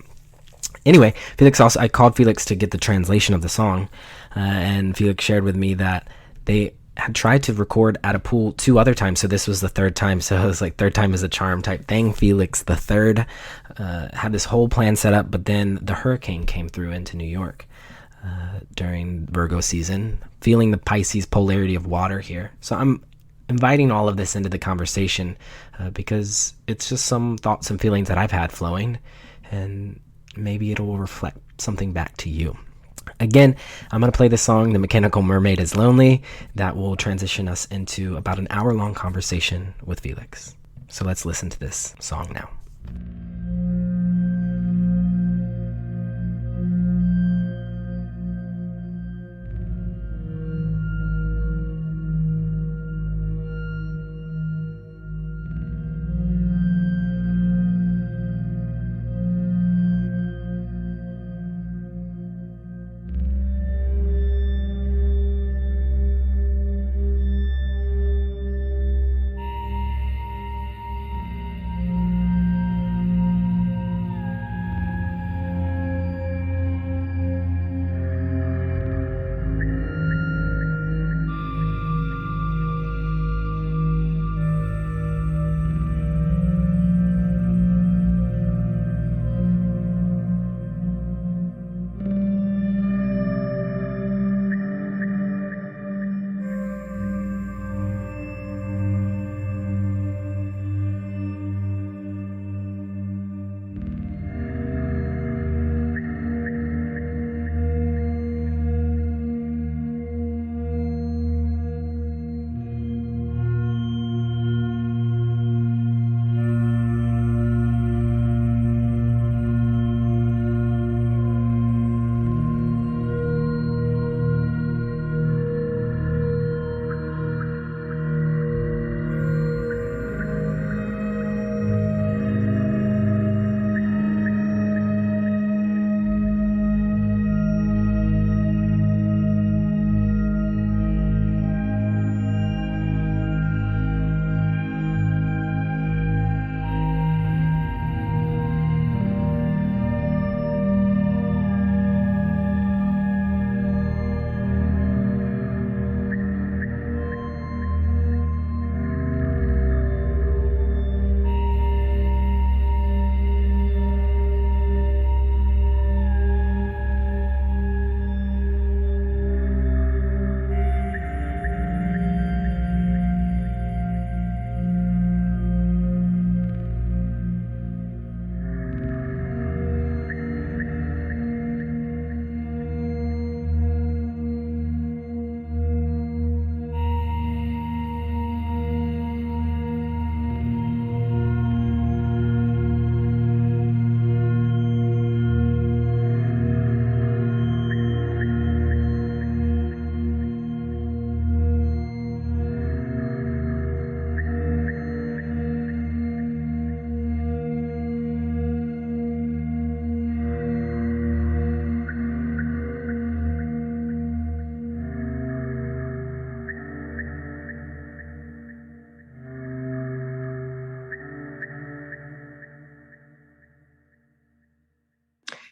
anyway, I called Felix to get the translation of the song, and Felix shared with me that they had tried to record at a pool 2 other times, so this was the third time. So it was like third time is a charm type thing. Felix III had this whole plan set up, but then the hurricane came through into New York during Virgo season, feeling the Pisces polarity of water here. So I'm inviting all of this into the conversation because it's just some thoughts and feelings that I've had flowing, and maybe it'll reflect something back to you. Again, I'm going to play the song The Mechanical Mermaid is Lonely. That will transition us into about an hour-long conversation with Felix. So let's listen to this song now.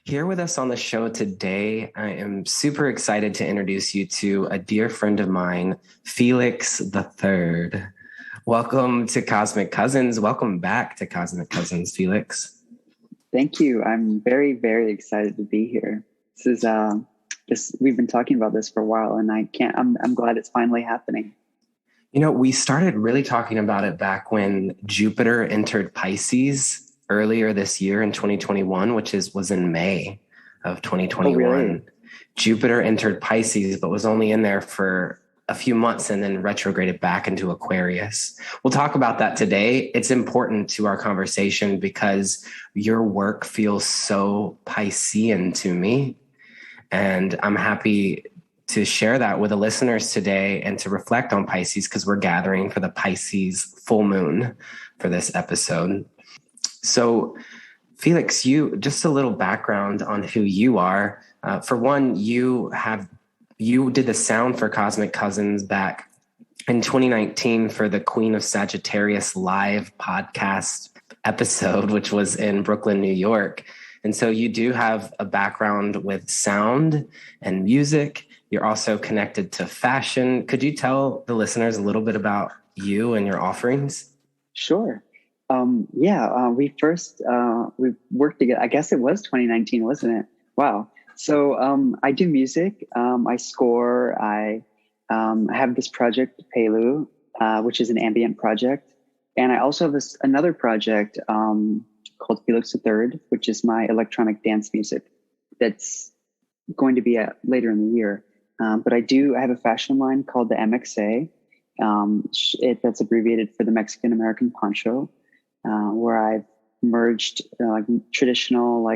Here with us on the show today, I am super excited to introduce you to a dear friend of mine, Felix III. Welcome to Cosmic Cousins. Welcome back to Cosmic Cousins, Felix. Thank you. I'm very, very excited to be here. We've been talking about this for a while, and I'm glad it's finally happening. You know, we started really talking about it back when Jupiter entered Pisces earlier this year in 2021, which was in May of 2021. Oh, really? Jupiter entered Pisces, but was only in there for a few months and then retrograded back into Aquarius. We'll talk about that today. It's important to our conversation because your work feels so Piscean to me. And I'm happy to share that with the listeners today and to reflect on Pisces because we're gathering for the Pisces Full Moon for this episode. So, Felix, just a little background on who you are. For one, you did the sound for Cosmic Cousins back in 2019 for the Queen of Sagittarius live podcast episode, which was in Brooklyn, New York. And so you do have a background with sound and music. You're also connected to fashion. Could you tell the listeners a little bit about you and your offerings? Sure. We worked together. I guess it was 2019, wasn't it? Wow. So I do music. I score. I have this project, Pelu, which is an ambient project. And I also have another project called Felix III, which is my electronic dance music that's going to be later in the year. But I have a fashion line called the MXA. That's abbreviated for the Mexican American Poncho, where I've merged traditional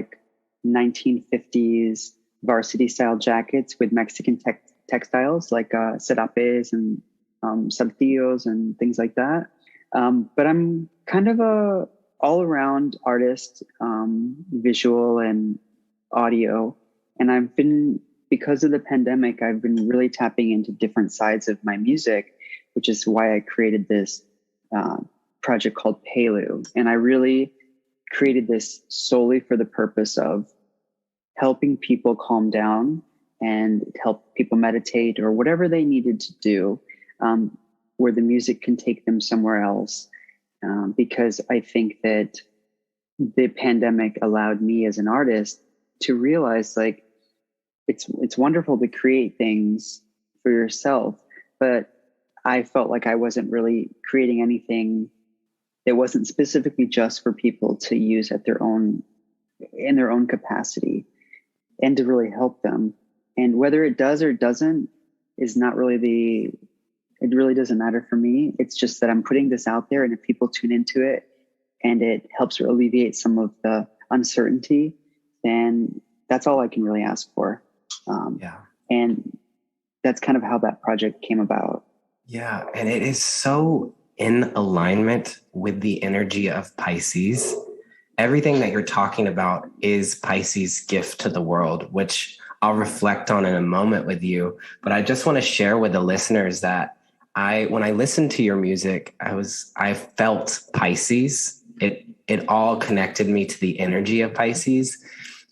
1950s varsity style jackets with Mexican textiles like serapes and saltillos and things like that. But I'm kind of a all around artist, visual and audio. And because of the pandemic, I've been really tapping into different sides of my music, which is why I created this project called Pelu. And I really created this solely for the purpose of helping people calm down and help people meditate or whatever they needed to do, where the music can take them somewhere else. Because I think that the pandemic allowed me as an artist to realize it's wonderful to create things for yourself, but I felt like I wasn't really creating anything that wasn't specifically just for people to use in their own capacity and to really help them. And whether it does or doesn't is not really it really doesn't matter for me. It's just that I'm putting this out there, and if people tune into it and it helps alleviate some of the uncertainty, then that's all I can really ask for. And that's kind of how that project came about. Yeah. And it is so in alignment with the energy of Pisces. Everything that you're talking about is Pisces' gift to the world, which I'll reflect on in a moment with you. But I just want to share with the listeners that when I listened to your music, I felt Pisces. It all connected me to the energy of Pisces.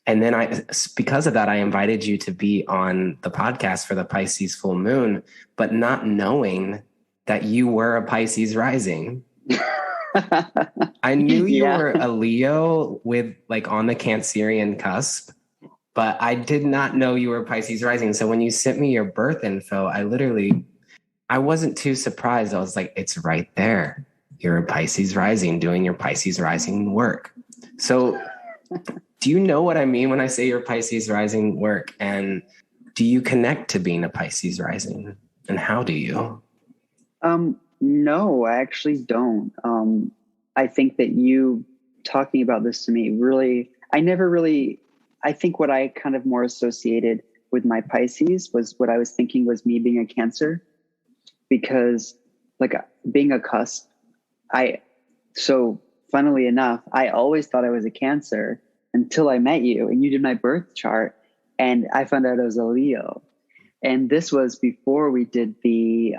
And then because of that, I invited you to be on the podcast for the Pisces Full Moon, but not knowing that you were a Pisces rising. I knew you were a Leo with on the Cancerian cusp, but I did not know you were Pisces rising. So when you sent me your birth info, I wasn't too surprised. I was like, it's right there. You're a Pisces rising doing your Pisces rising work. So do you know what I mean when I say your Pisces rising work? And do you connect to being a Pisces rising? And how do you? No, I actually don't. I think that you talking about this to me I think what I kind of more associated with my Pisces was what I was thinking was me being a Cancer, because being a cusp, so funnily enough, I always thought I was a Cancer until I met you and you did my birth chart and I found out I was a Leo. And this was before we did the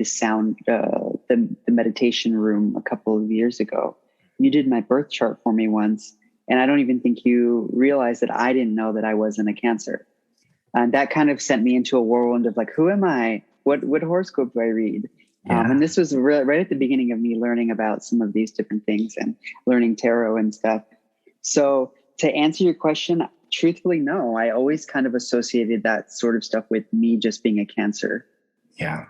sound, the meditation room a couple of years ago. You did my birth chart for me once, and I don't even think you realized that I didn't know that I wasn't a Cancer. And that kind of sent me into a whirlwind of who am I? What horoscope do I read? Yeah. And this was right at the beginning of me learning about some of these different things and learning tarot and stuff. So to answer your question, truthfully, no, I always kind of associated that sort of stuff with me just being a Cancer. Yeah.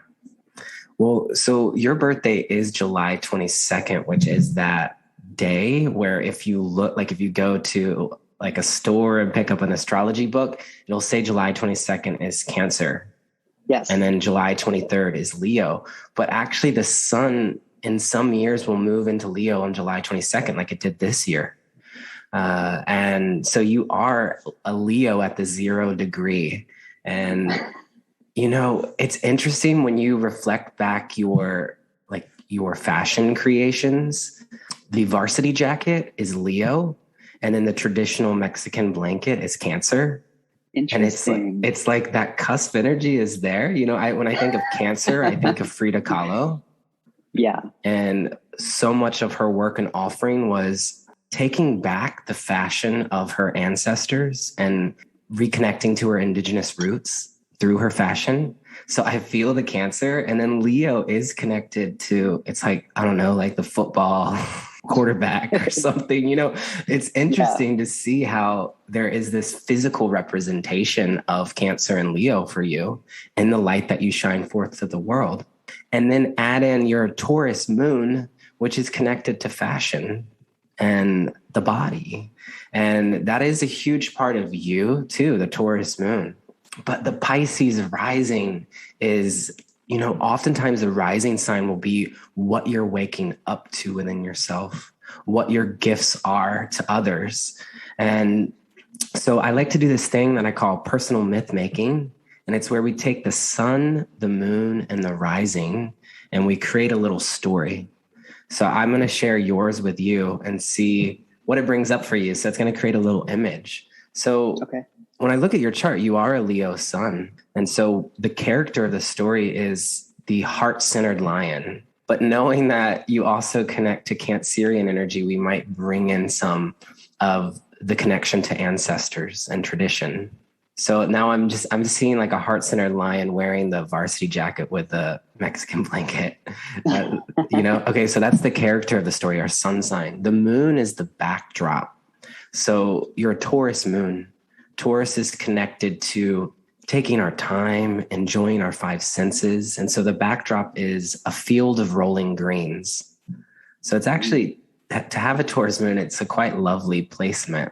Well, so your birthday is July 22nd, which is that day where if you go to a store and pick up an astrology book, it'll say July 22nd is Cancer. Yes. And then July 23rd is Leo. But actually the sun in some years will move into Leo on July 22nd, like it did this year. And so you are a Leo at the 0 degree. And, it's interesting when you reflect back your fashion creations. The varsity jacket is Leo. And then the traditional Mexican blanket is Cancer. Interesting. And it's like that cusp energy is there. When I think of Cancer, I think of Frida Kahlo. Yeah. And so much of her work and offering was taking back the fashion of her ancestors and reconnecting to her indigenous roots through her fashion. So I feel the Cancer. And then Leo is connected to, it's like, I don't know, like the football quarterback or something. It's interesting to see how there is this physical representation of Cancer and Leo for you in the light that you shine forth to the world. And then add in your Taurus moon, which is connected to fashion and the body. And that is a huge part of you too, the Taurus moon. But the Pisces rising is, oftentimes the rising sign will be what you're waking up to within yourself, what your gifts are to others. And so I like to do this thing that I call personal myth making. And it's where we take the sun, the moon, and the rising, and we create a little story. So I'm going to share yours with you and see what it brings up for you. So it's going to create a little image. So when I look at your chart, you are a Leo sun. And so the character of the story is the heart-centered lion. But knowing that you also connect to Cancerian energy, we might bring in some of the connection to ancestors and tradition. So now I'm seeing like a heart-centered lion wearing the varsity jacket with the Mexican blanket. Okay, so that's the character of the story, our sun sign. The moon is the backdrop. So you're a Taurus moon. Taurus is connected to taking our time, enjoying our five senses. And so the backdrop is a field of rolling greens. So it's actually, to have a Taurus moon, it's a quite lovely placement.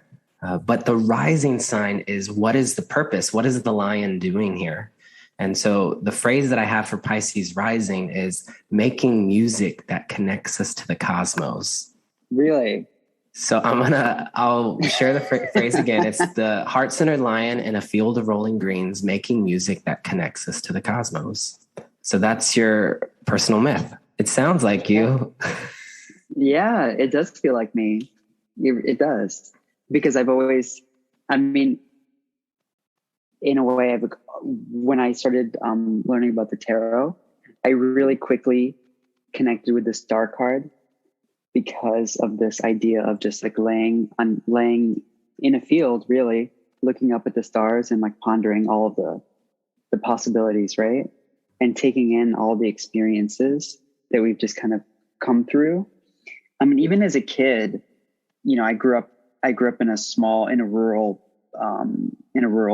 But the rising sign is, what is the purpose? What is the lion doing here? And so the phrase that I have for Pisces rising is making music that connects us to the cosmos. Really? So I'll share the phrase again. It's the heart-centered lion in a field of rolling greens, making music that connects us to the cosmos. So that's your personal myth. It sounds like you. Yeah, it does feel like me. It does. Because I've always, in a way, when I started learning about the tarot, I really quickly connected with the star card because of this idea of just like laying in a field, really looking up at the stars and like pondering all of the possibilities, right? And taking in all the experiences that we've just kind of come through. Even as a kid, I grew up in a rural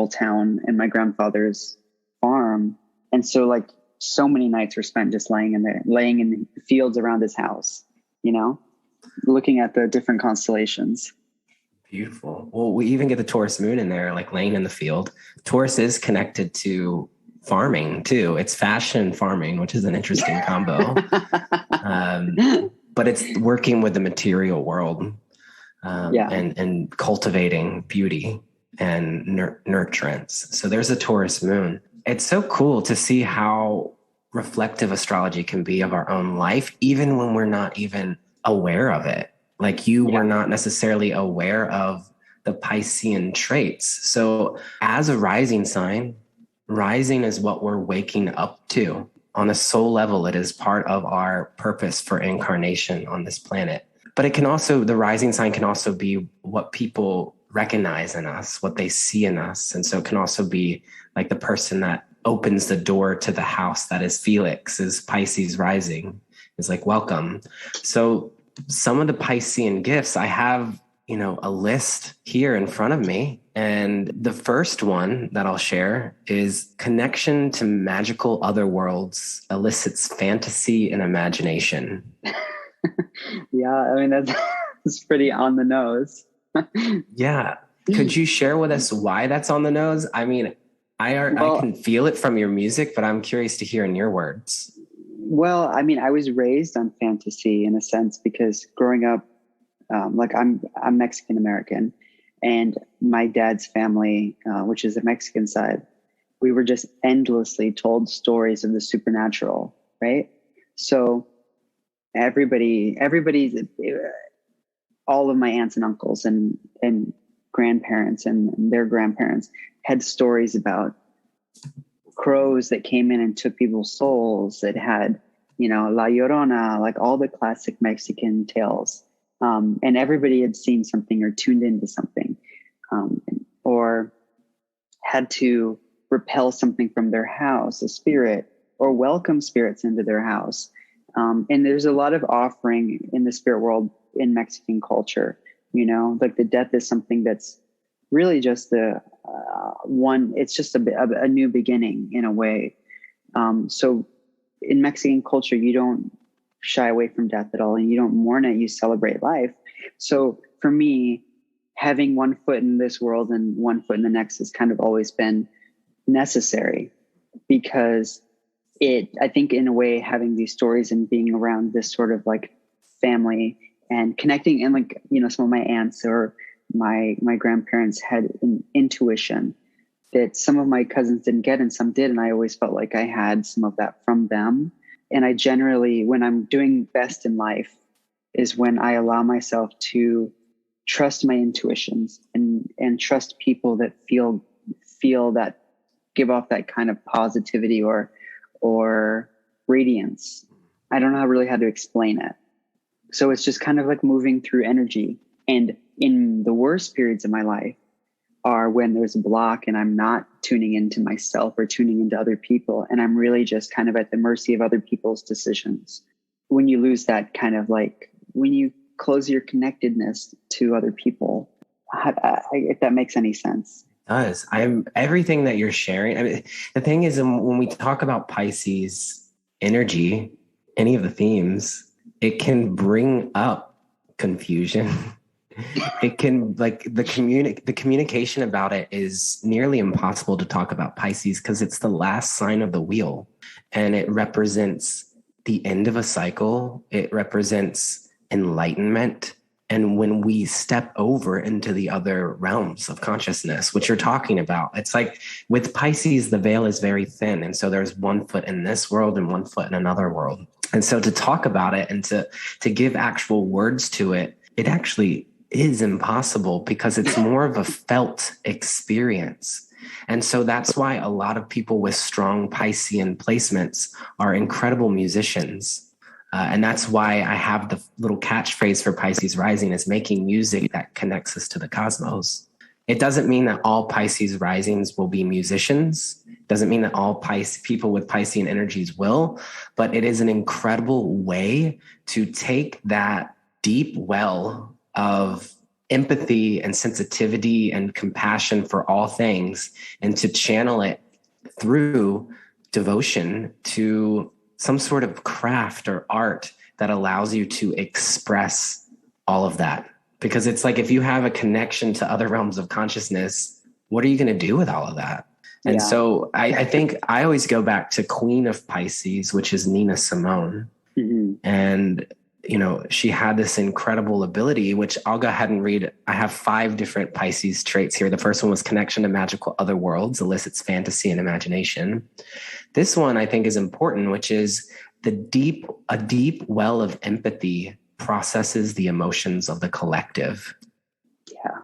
town in my grandfather's farm. And so like so many nights were spent just laying in the fields around his house, looking at the different constellations. Beautiful. Well, we even get the Taurus moon in there, like laying in the field. Taurus is connected to farming too. It's fashion farming, which is an interesting combo. But it's working with the material world. And cultivating beauty and nurturance. So there's a Taurus moon. It's so cool to see how reflective astrology can be of our own life, even when we're not even aware of it. Like you were not necessarily aware of the Piscean traits. So as a rising sign, rising is what we're waking up to. On a soul level, it is part of our purpose for incarnation on this planet. But it can also, the rising sign can also be what people recognize in us, what they see in us. And so it can also be like the person that opens the door to the house that is Felix, is Pisces rising, is like, welcome. So some of the Piscean gifts, I have, a list here in front of me. And the first one that I'll share is connection to magical other worlds elicits fantasy and imagination. Yeah, that's pretty on the nose. Yeah. Could you share with us why that's on the nose? I can feel it from your music, but I'm curious to hear in your words. Well, I was raised on fantasy in a sense because growing up, I'm Mexican American, and my dad's family, which is the Mexican side, we were just endlessly told stories of the supernatural, right? So everybody's all of my aunts and uncles and grandparents and their grandparents had stories about crows that came in and took people's souls, that had, La Llorona, like all the classic Mexican tales. And everybody had seen something or tuned into something. Or had to repel something from their house, a spirit, or welcome spirits into their house. And there's a lot of offering in the spirit world in Mexican culture. Like the death is something that's really just it's just a new beginning in a way. So in Mexican culture, you don't shy away from death at all, and you don't mourn it, you celebrate life. So for me, having one foot in this world and one foot in the next has kind of always been necessary, because I think in a way, having these stories and being around this sort of like family and connecting, and like, some of my aunts or my grandparents had an intuition that some of my cousins didn't get and some did. And I always felt like I had some of that from them. And I generally, when I'm doing best in life, is when I allow myself to trust my intuitions and trust people that feel that, give off that kind of positivity or radiance. I don't know really how to explain it. So it's just kind of like moving through energy. And in the worst periods of my life are when there's a block and I'm not tuning into myself or tuning into other people. And I'm really just kind of at the mercy of other people's decisions. When you lose that kind of like, when you close your connectedness to other people, if that makes any sense. Does. Everything that you're sharing. I mean, the thing is, when we talk about Pisces energy, any of the themes, it can bring up confusion. It can, like, the communication about it is nearly impossible to talk about Pisces because it's the last sign of the wheel, and it represents the end of a cycle. It represents enlightenment. And when we step over into the other realms of consciousness, which you're talking about, it's like with Pisces, the veil is very thin. And so there's one foot in this world and one foot in another world. And so to talk about it and to give actual words to it, it actually is impossible because it's more of a felt experience. And so that's why a lot of people with strong Piscean placements are incredible musicians. And that's why I have the little catchphrase for Pisces Rising is making music that connects us to the cosmos. It doesn't mean that all Pisces Risings will be musicians. It doesn't mean that all people with Piscean energies will, but it is an incredible way to take that deep well of empathy and sensitivity and compassion for all things and to channel it through devotion to some sort of craft or art that allows you to express all of that. Because it's like, if you have a connection to other realms of consciousness, what are you going to do with all of that? And so I think I always go back to Queen of Pisces, which is Nina Simone. Mm-hmm. And, she had this incredible ability, which I'll go ahead and read. I have 5 different Pisces traits here. The first one was connection to magical other worlds, elicits fantasy and imagination. This one I think is important, which is a deep well of empathy processes the emotions of the collective. Yeah.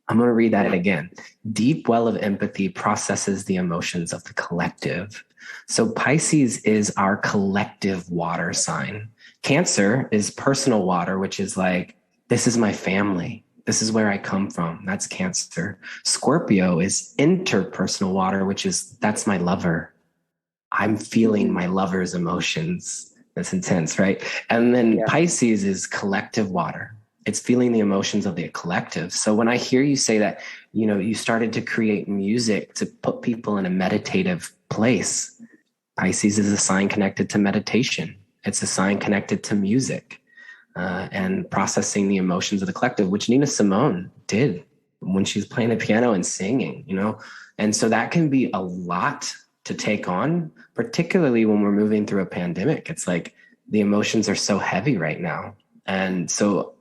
I'm going to read that again. Deep well of empathy processes the emotions of the collective. So Pisces is our collective water sign. Cancer is personal water, which is like, this is my family. This is where I come from. That's Cancer. Scorpio is interpersonal water, which is, that's my lover. I'm feeling my lover's emotions. That's intense, right? And then Pisces is collective water. It's feeling the emotions of the collective. So when I hear you say that, you started to create music to put people in a meditative place, Pisces is a sign connected to meditation. It's a sign connected to music and processing the emotions of the collective, which Nina Simone did when she was playing the piano and singing, And so that can be a lot to take on, particularly when we're moving through a pandemic. It's like the emotions are so heavy right now. And so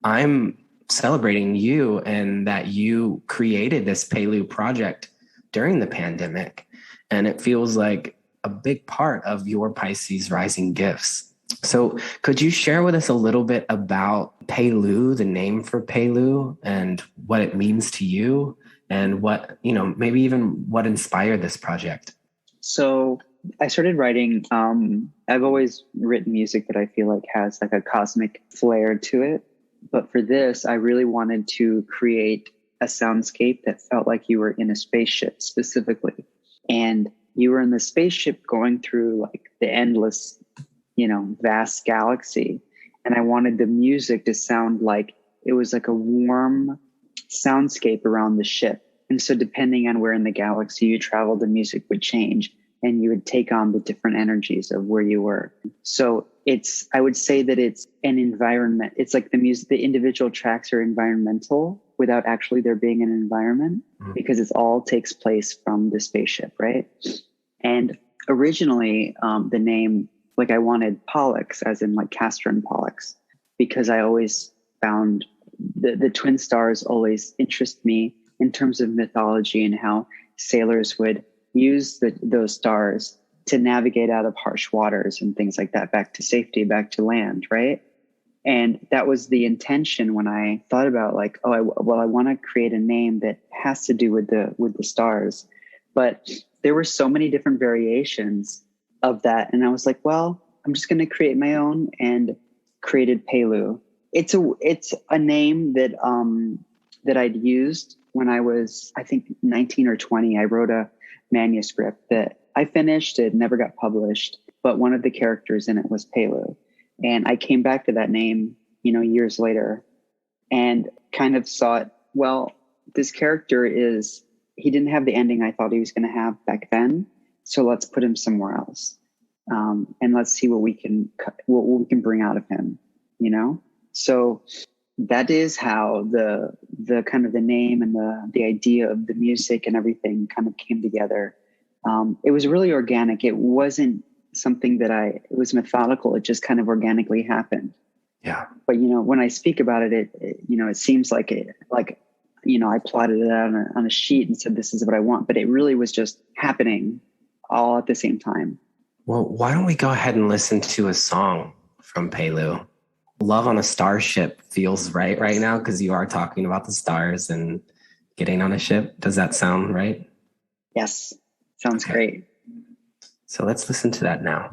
I'm celebrating you and that you created this Pelu project during the pandemic. And it feels like a big part of your Pisces rising gifts. So could you share with us a little bit about Pelu, the name for Pelu, and what it means to you and what, maybe even what inspired this project? So I started writing. I've always written music that I feel like has like a cosmic flair to it. But for this, I really wanted to create a soundscape that felt like you were in a spaceship specifically. And you were in the spaceship going through like the endless, vast galaxy. And I wanted the music to sound like it was like a warm soundscape around the ship. And so depending on where in the galaxy you traveled, the music would change and you would take on the different energies of where you were. So I would say that it's an environment. It's like the music, the individual tracks are environmental without actually there being an environment, because it all takes place from the spaceship, right? And originally the name, like I wanted Pallux as in like Castor and Pollux, because I always found the twin stars always interest me in terms of mythology and how sailors would use those stars to navigate out of harsh waters and things like that, back to safety, back to land, right? And that was the intention when I thought about like, I want to create a name that has to do with the stars. But there were so many different variations of that. And I was like, well, I'm just going to create my own, and created Pelu. It's a name that I'd used when I was, I think, 19 or 20. I wrote a manuscript that I finished. It never got published, but one of the characters in it was Pelu. And I came back to that name, years later, and kind of thought, well, this character he didn't have the ending I thought he was going to have back then. So let's put him somewhere else. And let's see what we can bring out of him, So that is how the kind of the name and the idea of the music and everything kind of came together. It was really organic. It wasn't something it was methodical. It just kind of organically happened. Yeah. But, when I speak about it, it seems like I plotted it out on a sheet and said, this is what I want, but it really was just happening all at the same time. Well, why don't we go ahead and listen to a song from Pelu? Love on a Starship feels right now, because you are talking about the stars and getting on a ship. Does that sound right? Yes. Sounds great. So let's listen to that now.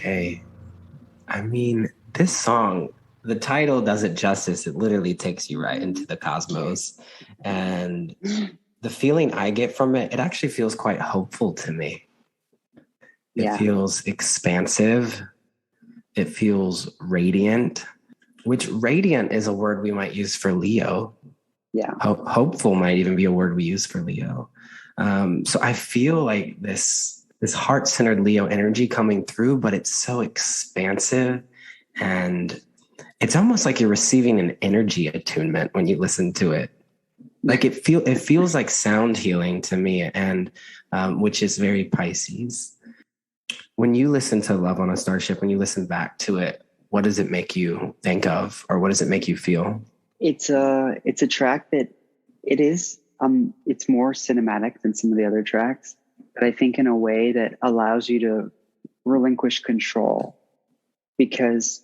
Okay. I mean, this song, the title does it justice. It literally takes you right into the cosmos. And the feeling I get from it, it actually feels quite hopeful to me. It Yeah. feels expansive. It feels radiant, which radiant is a word we might use for Leo. Yeah. Hopeful might even be a word we use for Leo. So I feel like this heart-centered Leo energy coming through, but it's so expansive, and it's almost like you're receiving an energy attunement when you listen to it. Like it feels like sound healing to me, and which is very Pisces. When you listen to Love on a Starship, when you listen back to it, what does it make you think of, or what does it make you feel? It's a track that it's more cinematic than some of the other tracks, but I think in a way that allows you to relinquish control. Because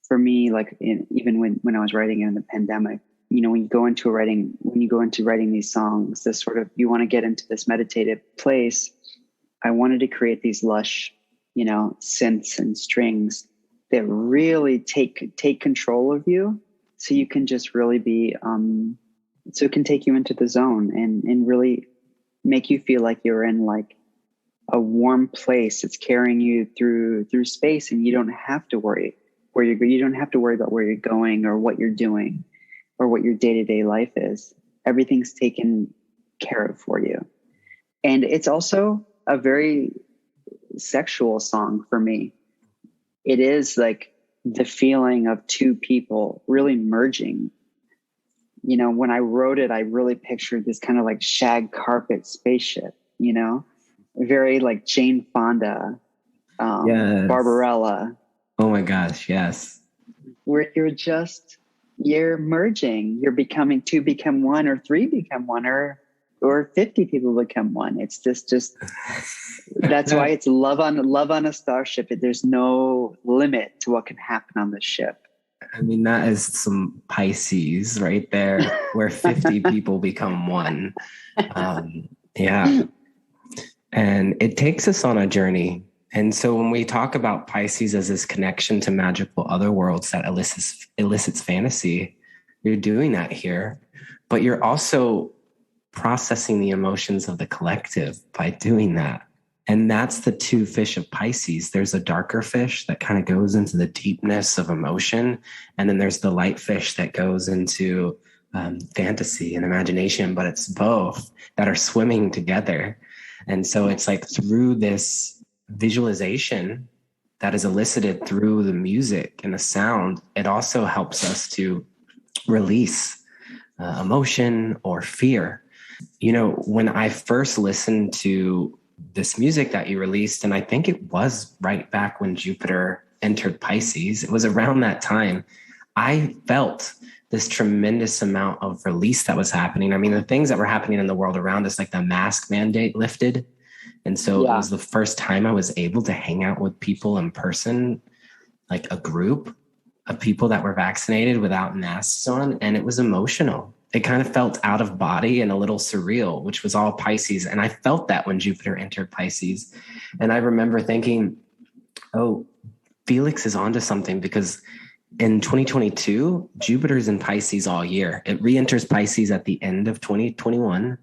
for me, like even when I was writing in the pandemic, when you go into writing these songs, this sort of, you want to get into this meditative place. I wanted to create these lush, synths and strings that really take control of you, so you can just really be so it can take you into the zone and really make you feel like you're in like a warm place. It's carrying you through space, and you don't have to worry you don't have to worry about where you're going or what you're doing or what your day-to-day life is. Everything's taken care of for you. And it's also a very sexual song for me. It is like the feeling of two people really merging. When I wrote it, I really pictured this kind of like shag carpet spaceship, very like Jane Fonda, Yes. Barbarella. Oh my gosh, yes. Where you're merging, you're becoming two become one, or three become one, or 50 people become one. It's just that's why it's love on a starship. There's no limit to what can happen on this ship. I mean, that is some Pisces right there, where 50 people become one. Yeah. And it takes us on a journey. And so when we talk about Pisces as this connection to magical other worlds that elicits fantasy, you're doing that here, but you're also processing the emotions of the collective by doing that. And that's the two fish of Pisces. There's a darker fish that kind of goes into the deepness of emotion. And then there's the light fish that goes into fantasy and imagination, but it's both that are swimming together. And so it's like through this visualization that is elicited through the music and the sound, it also helps us to release emotion or fear. When I first listened to this music that you released, and I think it was right back when Jupiter entered Pisces, it was around that time, I felt this tremendous amount of release that was happening. I mean, the things that were happening in the world around us, like the mask mandate lifted. And so It was the first time I was able to hang out with people in person, like a group of people that were vaccinated without masks on. And it was emotional. It kind of felt out of body and a little surreal, which was all Pisces. And I felt that when Jupiter entered Pisces. And I remember thinking, oh, Felix is onto something, because in 2022, Jupiter's in Pisces all year. It re-enters Pisces at the end of 2021,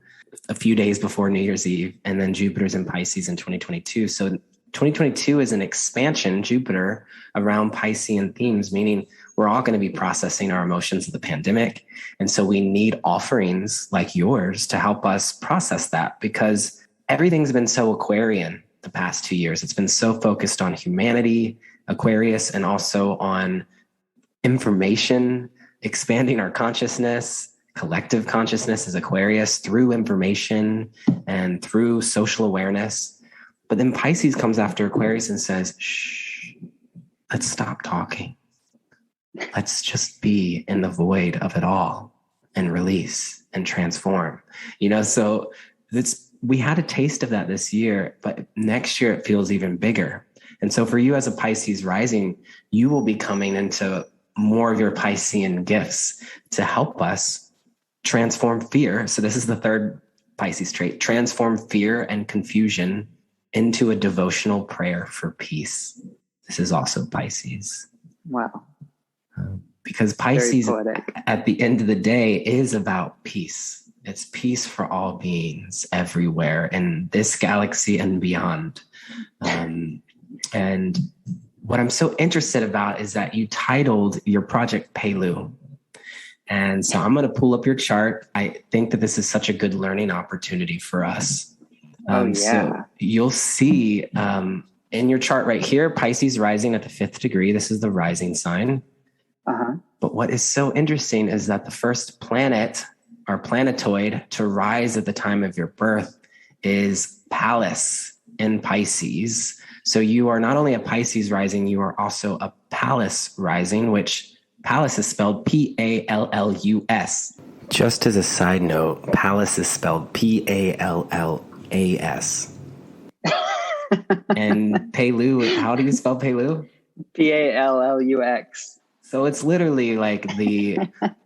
a few days before New Year's Eve, and then Jupiter's in Pisces in 2022. So 2022 is an expansion, Jupiter, around Piscean themes, meaning we're all going to be processing our emotions of the pandemic. And so we need offerings like yours to help us process that, because everything's been so Aquarian the past 2 years. It's been so focused on humanity, Aquarius, and also on information, expanding our consciousness. Collective consciousness is Aquarius, through information and through social awareness. But then Pisces comes after Aquarius and says, shh, let's stop talking. Let's just be in the void of it all and release and transform. So we had a taste of that this year, but next year it feels even bigger. And so for you as a Pisces rising, you will be coming into more of your Piscean gifts to help us transform fear. So this is the third Pisces trait: transform fear and confusion into a devotional prayer for peace. this is also Pisces. Wow. Because Very Pisces, poetic. at the end of the day, is about peace. It's peace for all beings everywhere in this galaxy and beyond. And what I'm so interested about is that you titled your project Pelu. And so I'm going to pull up your chart. I think that this is such a good learning opportunity for us. So you'll see in your chart right here, Pisces rising at the 5th degree. This is the rising sign. But what is so interesting is that the first planet or planetoid to rise at the time of your birth is Pallux in Pisces. So you are not only a Pisces rising, you are also a Pallux rising, which Pallux is spelled Pallus. Just as a side note, Pallux is spelled Pallas. And Pelu, how do you spell Pelu? Pallux. So it's literally like the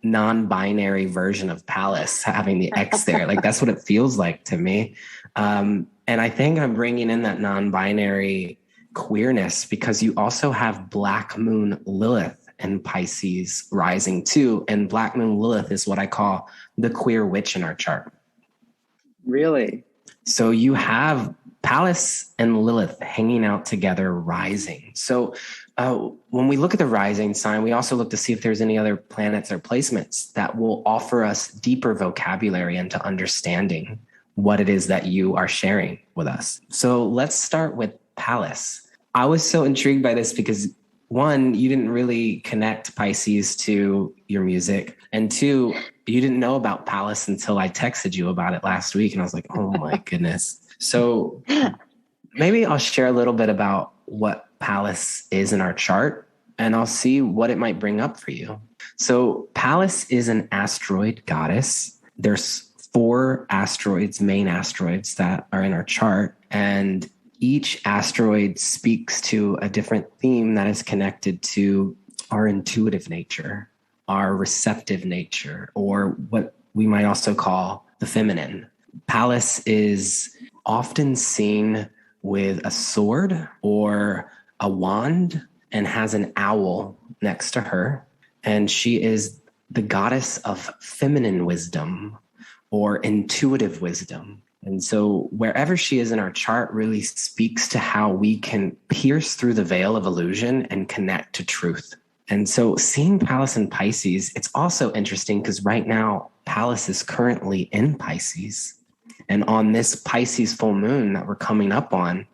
non-binary version of Pallus, having the X there. Like that's what it feels like to me. And I think I'm bringing in that non-binary queerness because you also have Black Moon Lilith in Pisces rising too. And Black Moon Lilith is what I call the queer witch in our chart. Really? So you have Pallus and Lilith hanging out together, rising. So when we look at the rising sign, we also look to see if there's any other planets or placements that will offer us deeper vocabulary into understanding what it is that you are sharing with us. So let's start with Pallus. I was so intrigued by this because one, you didn't really connect Pisces to your music. And two, you didn't know about Pallus until I texted you about it last week. And I was like, oh my goodness. So maybe I'll share a little bit about what Pallus is in our chart, and I'll see what it might bring up for you. So Pallus is an asteroid goddess. There's 4 asteroids, main asteroids that are in our chart, and each asteroid speaks to a different theme that is connected to our intuitive nature, our receptive nature, or what we might also call the feminine. Pallus is often seen with a sword or a wand and has an owl next to her. And she is the goddess of feminine wisdom or intuitive wisdom. And so wherever she is in our chart really speaks to how we can pierce through the veil of illusion and connect to truth. And so seeing Pallus in Pisces, it's also interesting because right now Pallus is currently in Pisces. And on this Pisces full moon that we're coming up on,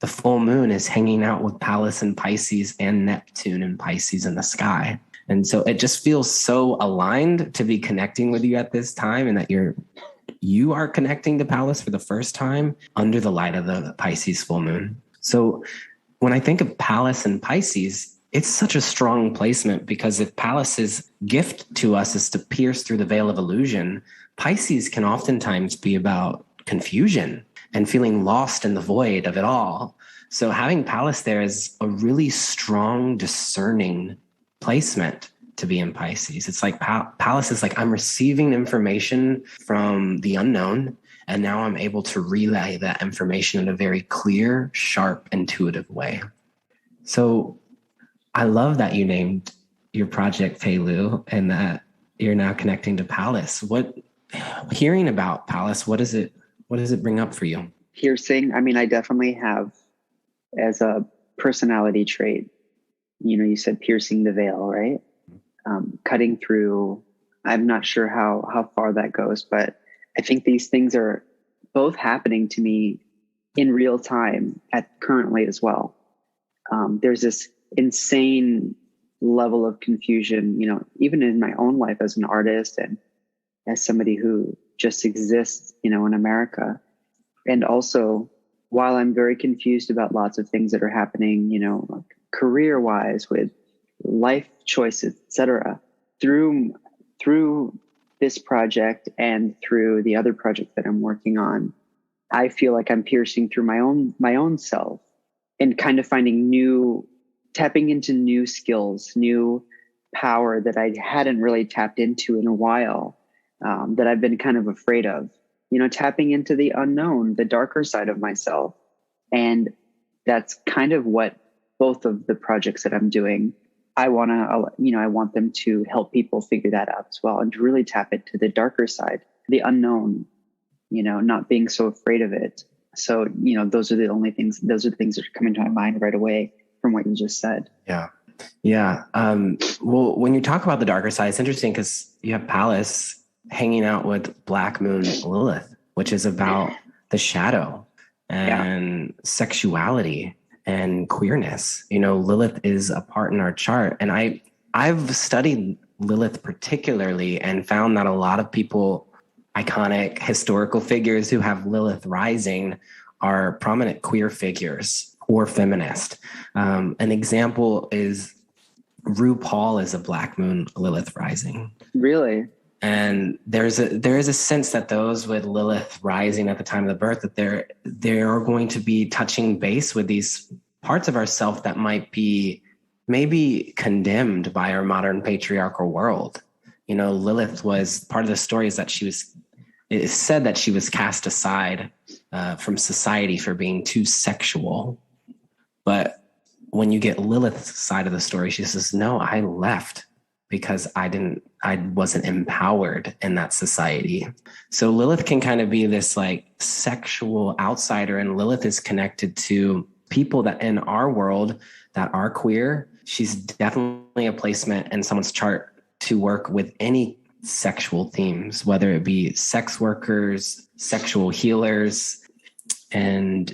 the full moon is hanging out with Pallus in Pisces and Neptune in Pisces in the sky. And so it just feels so aligned to be connecting with you at this time, and that you are connecting to Pallus for the first time under the light of the Pisces full moon. So when I think of Pallus and Pisces, it's such a strong placement because if Pallus's gift to us is to pierce through the veil of illusion, Pisces can oftentimes be about confusion and feeling lost in the void of it all. So having Pallus there is a really strong, discerning placement to be in Pisces. It's like Pallus is like, I'm receiving information from the unknown, and now I'm able to relay that information in a very clear, sharp, intuitive way. So I love that you named your project Pelu and that you're now connecting to Pallus. Hearing about Pallus, what does it bring up for you? Piercing. I mean, I definitely have as a personality trait, you said piercing the veil, right? Cutting through. I'm not sure how far that goes, but I think these things are both happening to me in real time currently as well. There's this insane level of confusion, even in my own life as an artist and as somebody who just exists, in America. And also, while I'm very confused about lots of things that are happening, career-wise with life choices, etc., through this project and through the other project that I'm working on, I feel like I'm piercing through my own self and kind of tapping into new skills, new power that I hadn't really tapped into in a while, that I've been kind of afraid of, tapping into the unknown, the darker side of myself. And that's kind of what both of the projects that I'm doing, I want them to help people figure that out as well, and to really tap into the darker side, the unknown, not being so afraid of it. So, those are the things that are coming to my mind right away from what you just said. Yeah. Yeah. Well, when you talk about the darker side, it's interesting because you have Pallus hanging out with Black Moon Lilith, which is about the shadow and sexuality and queerness. Lilith is a part in our chart. And I've studied Lilith particularly and found that a lot of people, iconic historical figures who have Lilith rising, are prominent queer figures or feminist. An example is RuPaul is a Black Moon Lilith rising. Really? And there is a sense that those with Lilith rising at the time of the birth, that they're going to be touching base with these parts of ourself that might be maybe condemned by our modern patriarchal world. Lilith was part of the story is that it is said that she was cast aside from society for being too sexual. But when you get Lilith's side of the story, she says, no, I left because I wasn't empowered in that society. So Lilith can kind of be this like sexual outsider, and Lilith is connected to people that in our world that are queer. She's definitely a placement in someone's chart to work with any sexual themes, whether it be sex workers, sexual healers, and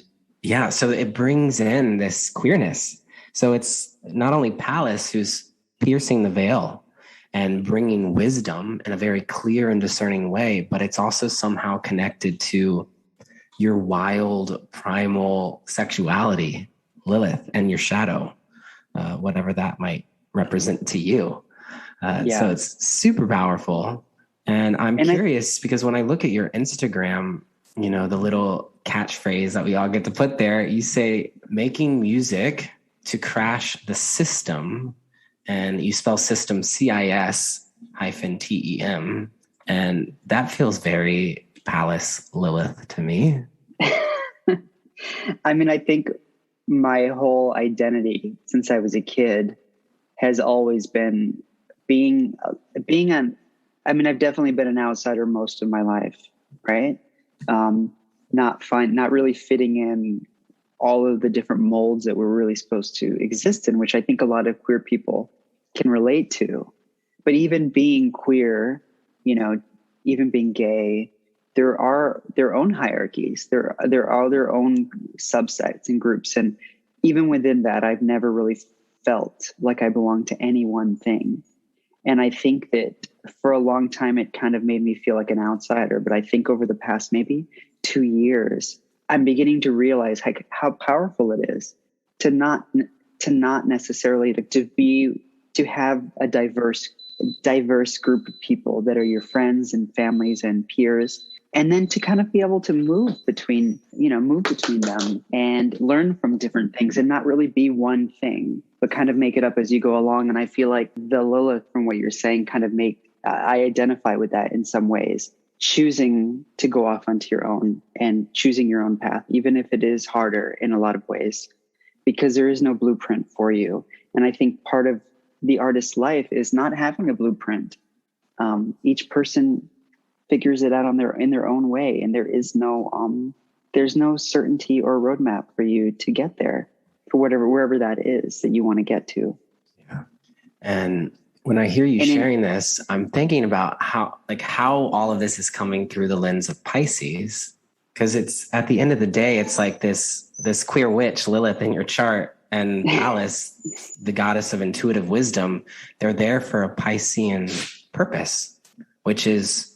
so it brings in this queerness. So it's not only Pallus who's piercing the veil and bringing wisdom in a very clear and discerning way, but it's also somehow connected to your wild, primal sexuality, Lilith, and your shadow, whatever that might represent to you. So it's super powerful. And I'm curious because when I look at your Instagram, the little catchphrase that we all get to put there, you say making music to crash the system, and you spell system CIS-TEM. And that feels very Pallus Lilith to me. I mean, I think my whole identity since I was a kid has always been I've definitely been an outsider most of my life, right? Not really fitting in all of the different molds that we're really supposed to exist in, which I think a lot of queer people can relate to. But even being queer, even being gay, there are their own hierarchies. There are their own subsets and groups. And even within that, I've never really felt like I belong to any one thing. And I think that for a long time, it kind of made me feel like an outsider. But I think over the past maybe 2 years, I'm beginning to realize how powerful it is to not necessarily to have a diverse group of people that are your friends and families and peers, and then to kind of be able to move between them and learn from different things and not really be one thing, but kind of make it up as you go along. And I feel like the Lilith, from what you're saying, kind of I identify with that in some ways, choosing to go off onto your own and choosing your own path, even if it is harder in a lot of ways, because there is no blueprint for you. And I think part of the artist's life is not having a blueprint. Each person figures it out in their own way, and there's no certainty or roadmap for you to get there for wherever that is that you want to get to. Yeah. And when I hear you sharing this, I'm thinking about how all of this is coming through the lens of Pisces, because it's at the end of the day, it's like this queer witch Lilith in your chart and Pallus, the goddess of intuitive wisdom. They're there for a Piscean purpose, which is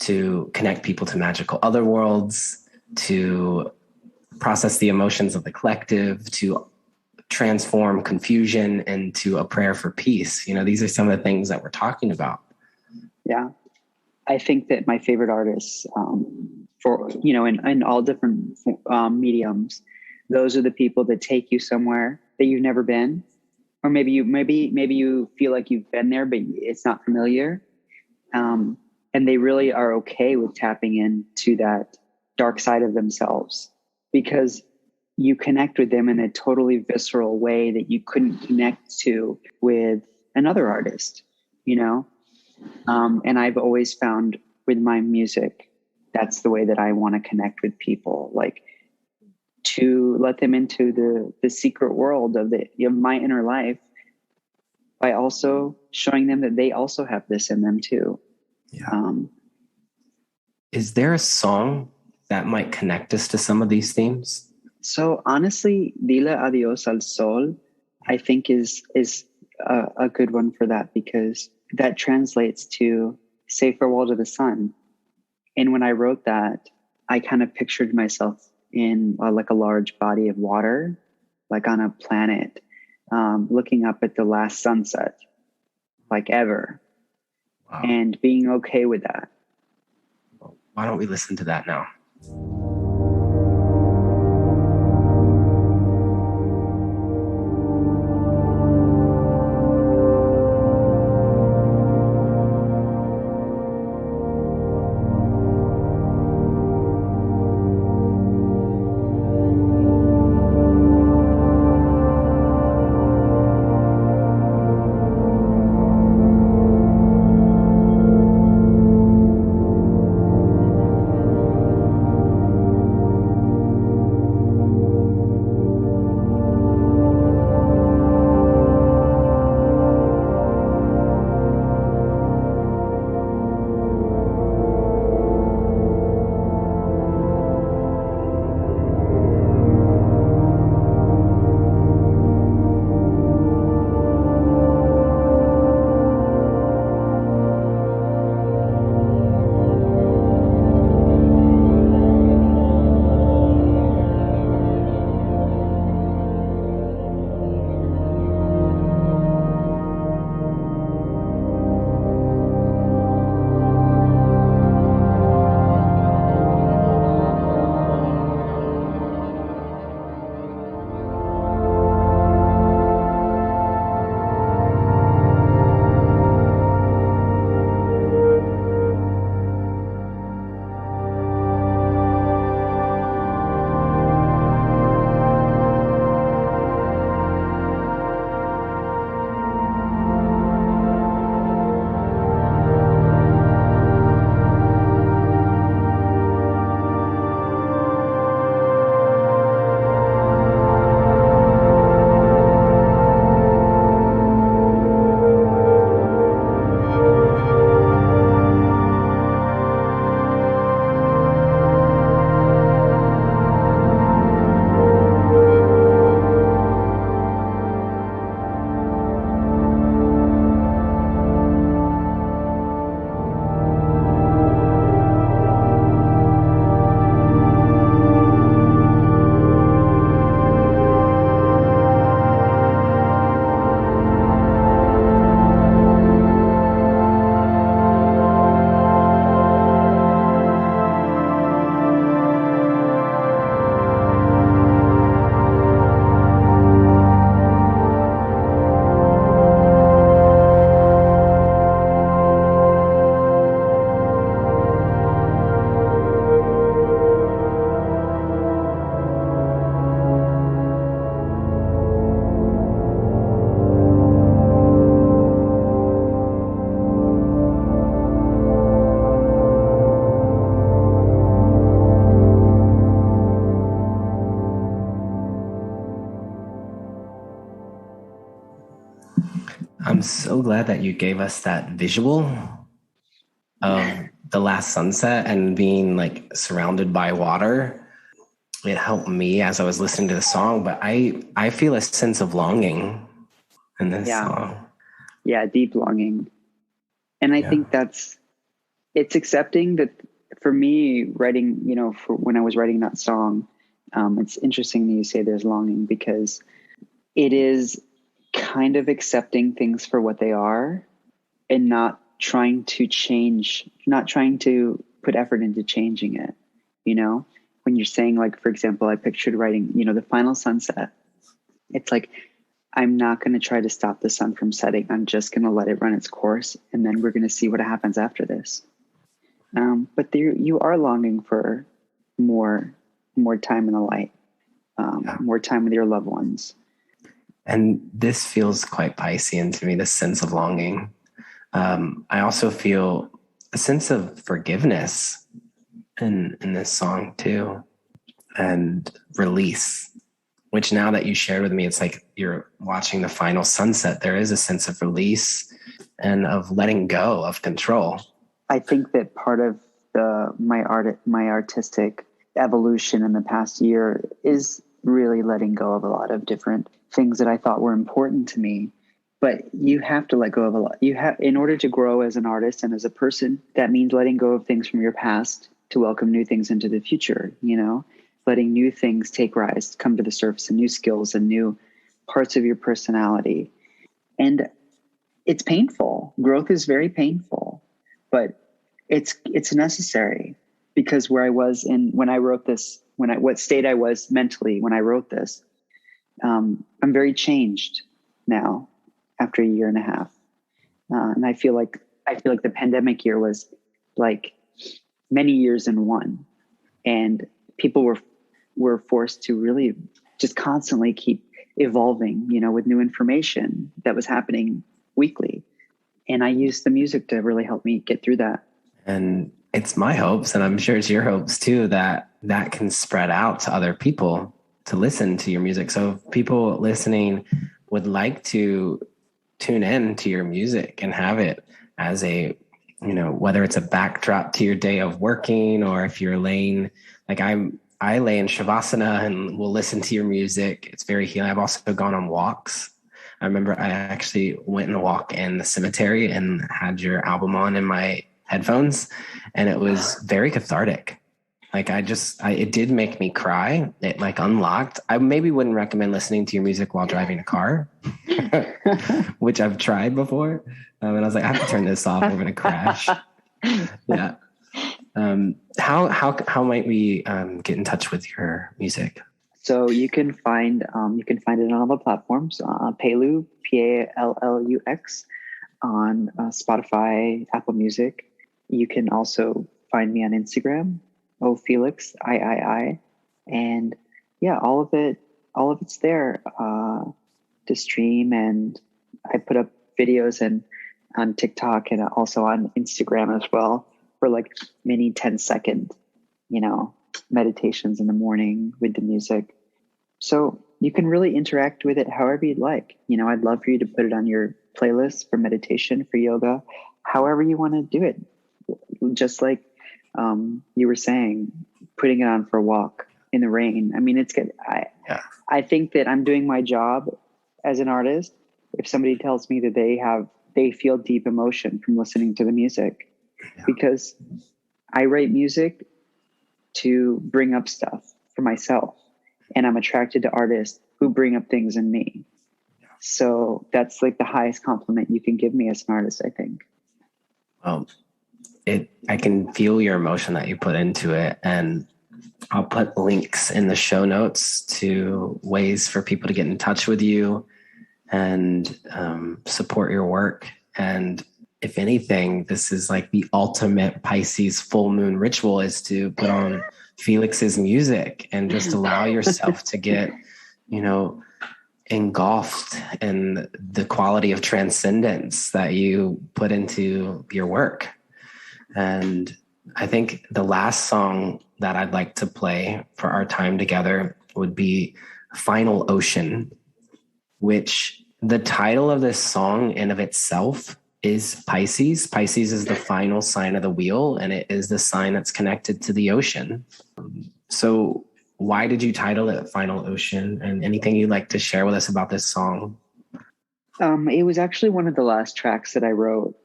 to connect people to magical other worlds, to process the emotions of the collective, to transform confusion into a prayer for peace. These are some of the things that we're talking about. Yeah. I think that my favorite artists, in all different mediums, those are the people that take you somewhere that you've never been, or maybe you feel like you've been there, but it's not familiar. And they really are okay with tapping into that dark side of themselves, because you connect with them in a totally visceral way that you couldn't connect to with another artist, you know? And I've always found with my music, that's the way that I want to connect with people, like to let them into the secret world of my inner life by also showing them that they also have this in them too. Yeah. Is there a song that might connect us to some of these themes? So honestly, Dile Adios al Sol, I think is a good one for that, because that translates to say farewell to the sun. And when I wrote that, I kind of pictured myself in like a large body of water, like on a planet, looking up at the last sunset, like ever, Wow. and being okay with that. Why don't we listen to that now? I'm so glad that you gave us that visual of the last sunset and being like surrounded by water. It helped me as I was listening to the song, but I feel a sense of longing in this song. Yeah, deep longing. And I think it's accepting that. For me, writing, for when I was writing that song, it's interesting that you say there's longing, because it is kind of accepting things for what they are and not trying to change, not trying to put effort into changing it. When you're saying, like, for example, I pictured writing, the final sunset. It's like, I'm not going to try to stop the sun from setting. I'm just going to let it run its course. And then we're going to see what happens after this. But you are longing for more time in the light. more time with your loved ones. And this feels quite Piscean to me, this sense of longing. I also feel a sense of forgiveness in this song too, and release, which now that you shared with me, it's like you're watching the final sunset. There is a sense of release and of letting go of control. I think that part of my artistic evolution in the past year is really letting go of a lot of different things that I thought were important to me. But you have to let go of a lot. In order to grow as an artist and as a person, that means letting go of things from your past to welcome new things into the future, letting new things take rise, come to the surface, and new skills and new parts of your personality. And it's painful. Growth is very painful, but it's necessary, because where I was when I wrote this, what state I was mentally when I wrote this, I'm very changed now after a year and a half. And I feel like the pandemic year was like many years in one, and people were forced to really just constantly keep evolving, with new information that was happening weekly. And I used the music to really help me get through that. And it's my hopes, and I'm sure it's your hopes too, that can spread out to other people to listen to your music. So if people listening would like to tune in to your music and have it as a, whether it's a backdrop to your day of working, or if you're laying, like I lay in Shavasana and will listen to your music. It's very healing. I've also gone on walks. I remember I actually went on a walk in the cemetery and had your album on in my headphones, and it was very cathartic. Like it did make me cry. It like unlocked. I maybe wouldn't recommend listening to your music while driving a car, which I've tried before. And I was like, I have to turn this off. We're going to crash. Yeah. How might we get in touch with your music? So you can find it on all the platforms. Pallux, Pallux, on Spotify, Apple Music. You can also find me on Instagram, Felix III, and yeah, all of it's there to stream. And I put up videos and on TikTok and also on Instagram as well, for like mini 10-second, meditations in the morning with the music. So you can really interact with it however you'd like. I'd love for you to put it on your playlist for meditation, for yoga, however you want to do it. Just like you were saying, putting it on for a walk in the rain. I mean, it's good. I think that I'm doing my job as an artist if somebody tells me that they feel deep emotion from listening to the music, because I write music to bring up stuff for myself, and I'm attracted to artists who bring up things in me. So that's like the highest compliment you can give me as an artist, I think. Well, I can feel your emotion that you put into it, and I'll put links in the show notes to ways for people to get in touch with you and support your work. And if anything, this is like the ultimate Pisces full moon ritual, is to put on Felix's music and just allow yourself to get, engulfed in the quality of transcendence that you put into your work. And I think the last song that I'd like to play for our time together would be Final Ocean, which the title of this song in of itself is Pisces. Pisces is the final sign of the wheel, and it is the sign that's connected to the ocean. So why did you title it Final Ocean? And anything you'd like to share with us about this song? It was actually one of the last tracks that I wrote.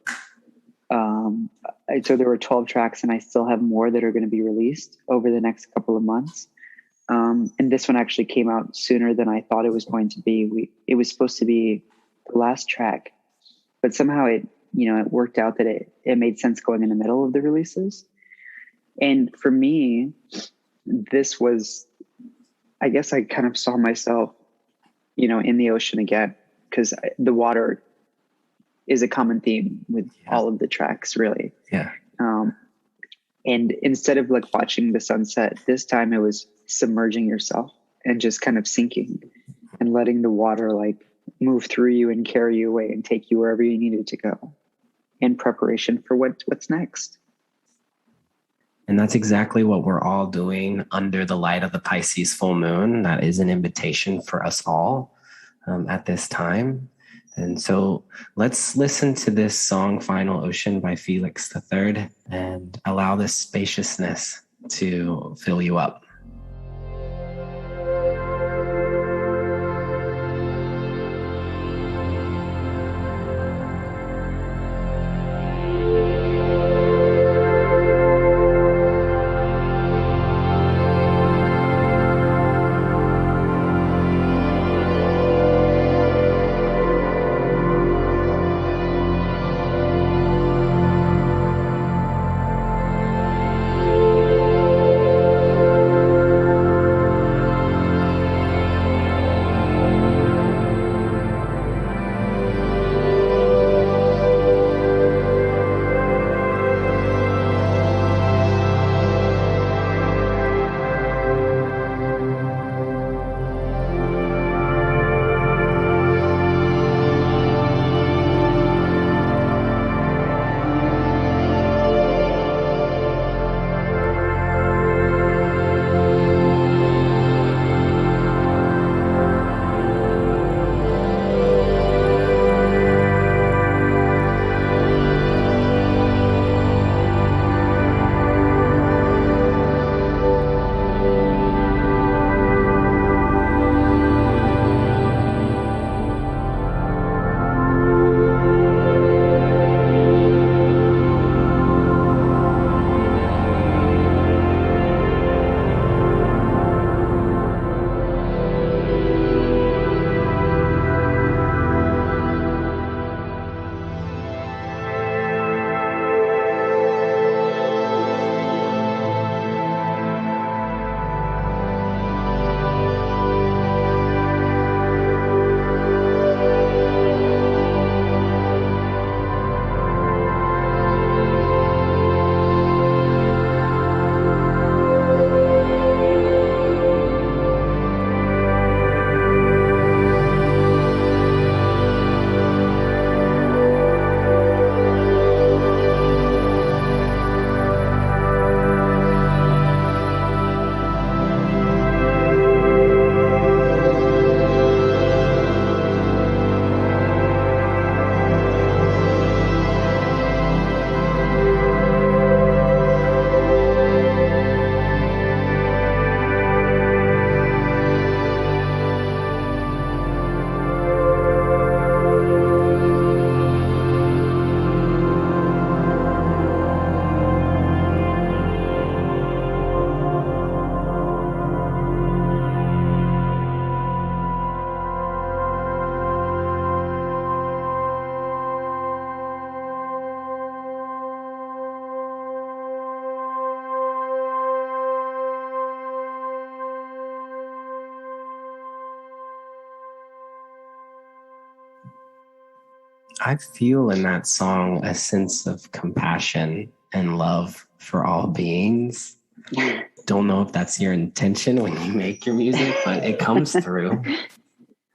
So there were 12 tracks, and I still have more that are going to be released over the next couple of months. And this one actually came out sooner than I thought it was going to be. It was supposed to be the last track, but somehow it worked out that it made sense going in the middle of the releases. And for me, this was, I guess I kind of saw myself, in the ocean again, because the water is a common theme with all of the tracks, really. Yeah. And instead of like watching the sunset, this time it was submerging yourself and just kind of sinking and letting the water like move through you and carry you away and take you wherever you needed to go in preparation for what's next. And that's exactly what we're all doing under the light of the Pisces full moon. That is an invitation for us all at this time. And so let's listen to this song, Final Ocean by Felix III, and allow this spaciousness to fill you up. I feel in that song a sense of compassion and love for all beings. Don't know if that's your intention when you make your music, but it comes through.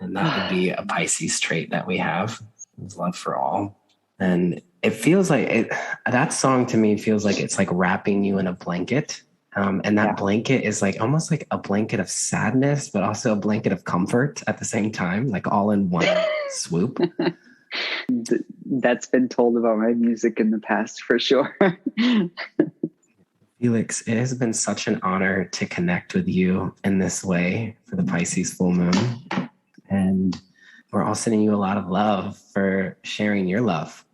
And that would be a Pisces trait that we have, is love for all. And it feels like that song to me feels like it's like wrapping you in a blanket. And that blanket is like almost like a blanket of sadness, but also a blanket of comfort at the same time, like all in one swoop. That's been told about my music in the past for sure. Felix, it has been such an honor to connect with you in this way for the Pisces full moon. And we're all sending you a lot of love for sharing your love.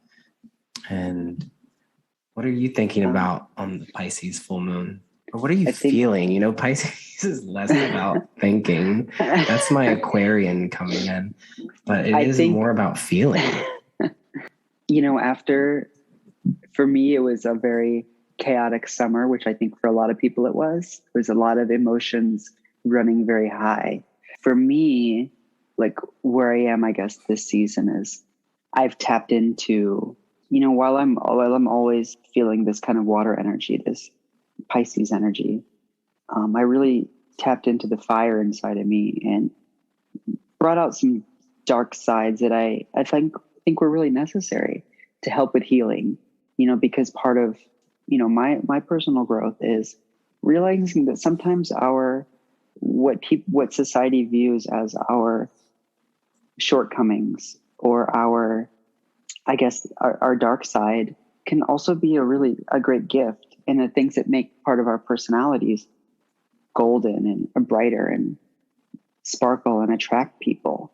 And what are you thinking about on the Pisces full moon? Or what are you feeling? You know, Pisces is less about thinking. That's my Aquarian coming in. But it is more about feeling. You know, for me, it was a very chaotic summer, which I think for a lot of people it was. There was a lot of emotions running very high. For me, like where I am, I guess this season is I've tapped into, you know, while I'm always feeling this kind of water energy, this Pisces energy, I really tapped into the fire inside of me and brought out some dark sides that I think were really necessary to help with healing, because part of, my personal growth is realizing that sometimes what society views as our shortcomings or our dark side can also be a great gift, and the things that make part of our personalities golden and brighter and sparkle and attract people.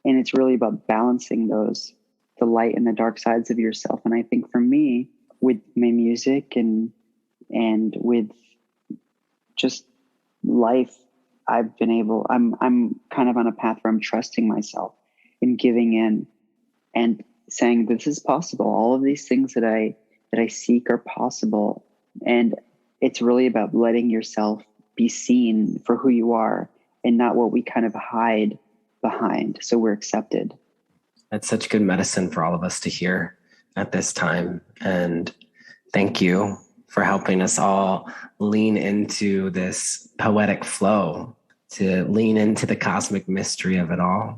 And it's really about balancing the light and the dark sides of yourself. And I think for me, with my music and with just life, I'm kind of on a path where I'm trusting myself and giving in and saying, this is possible. All of these things that I seek are possible. And it's really about letting yourself be seen for who you are and not what we kind of hide behind, so we're accepted. That's such good medicine for all of us to hear at this time. And thank you for helping us all lean into this poetic flow, to lean into the cosmic mystery of it all.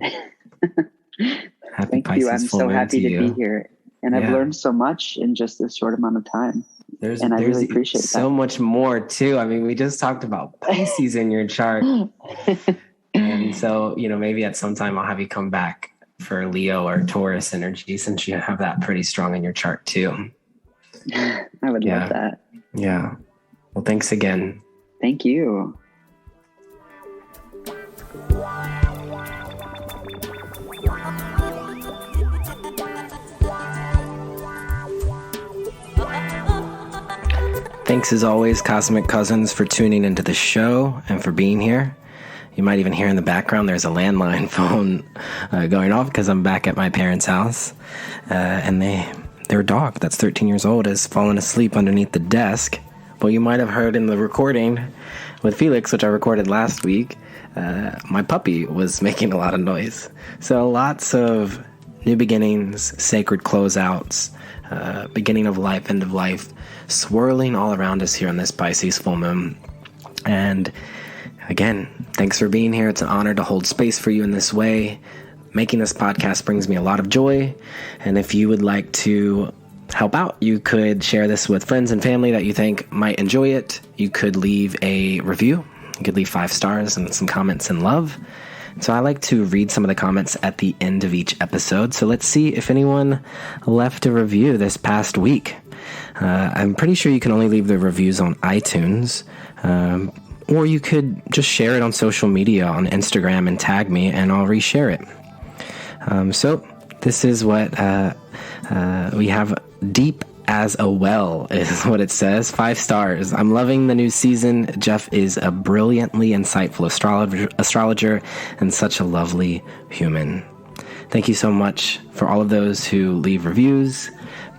Happy Thank Pisces you. I'm full so moon happy to you. be here. And I've learned so much in just this short amount of time. There's I really appreciate so much more too. I mean, we just talked about Pisces in your chart. And so, maybe at some time I'll have you come back for Leo or Taurus energy, since you have that pretty strong in your chart too. I would love that. Yeah. Well, thanks again. Thank you. Thanks as always, Cosmic Cousins, for tuning into the show and for being here. You might even hear in the background there's a landline phone going off because I'm back at my parents' house. And their dog, that's 13 years old, has fallen asleep underneath the desk. Well, you might have heard in the recording with Felix, which I recorded last week, my puppy was making a lot of noise. So lots of new beginnings, sacred closeouts, beginning of life, end of life, swirling all around us here on this Pisces full moon. And again, thanks for being here. It's an honor to hold space for you in this way. Making this podcast brings me a lot of joy. And if you would like to help out, you could share this with friends and family that you think might enjoy it. You could leave a review. You could leave 5 stars and some comments and love. So I like to read some of the comments at the end of each episode. So let's see if anyone left a review this past week. I'm pretty sure you can only leave the reviews on iTunes. Or you could just share it on social media on Instagram and tag me, and I'll reshare it. So this is what we have. Deep as a well is what it says. 5 stars. I'm loving the new season. Jeff is a brilliantly insightful astrologer and such a lovely human. Thank you so much for all of those who leave reviews.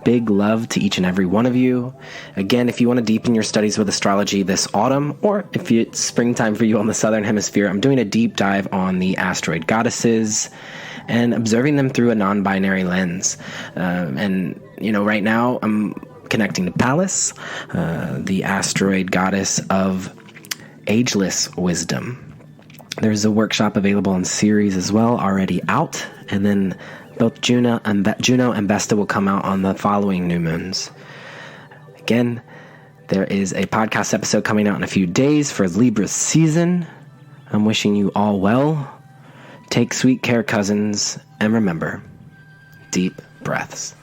Big love to each and every one of you. Again, if you want to deepen your studies with astrology this autumn, or if it's springtime for you on the southern hemisphere, I'm doing a deep dive on the asteroid goddesses and observing them through a non-binary lens. Right now I'm connecting to Pallux, the asteroid goddess of ageless wisdom. There's a workshop available in series as well, already out, and then both Juno and Vesta will come out on the following new moons. Again, there is a podcast episode coming out in a few days for Libra season. I'm wishing you all well. Take sweet care, cousins, and remember, deep breaths.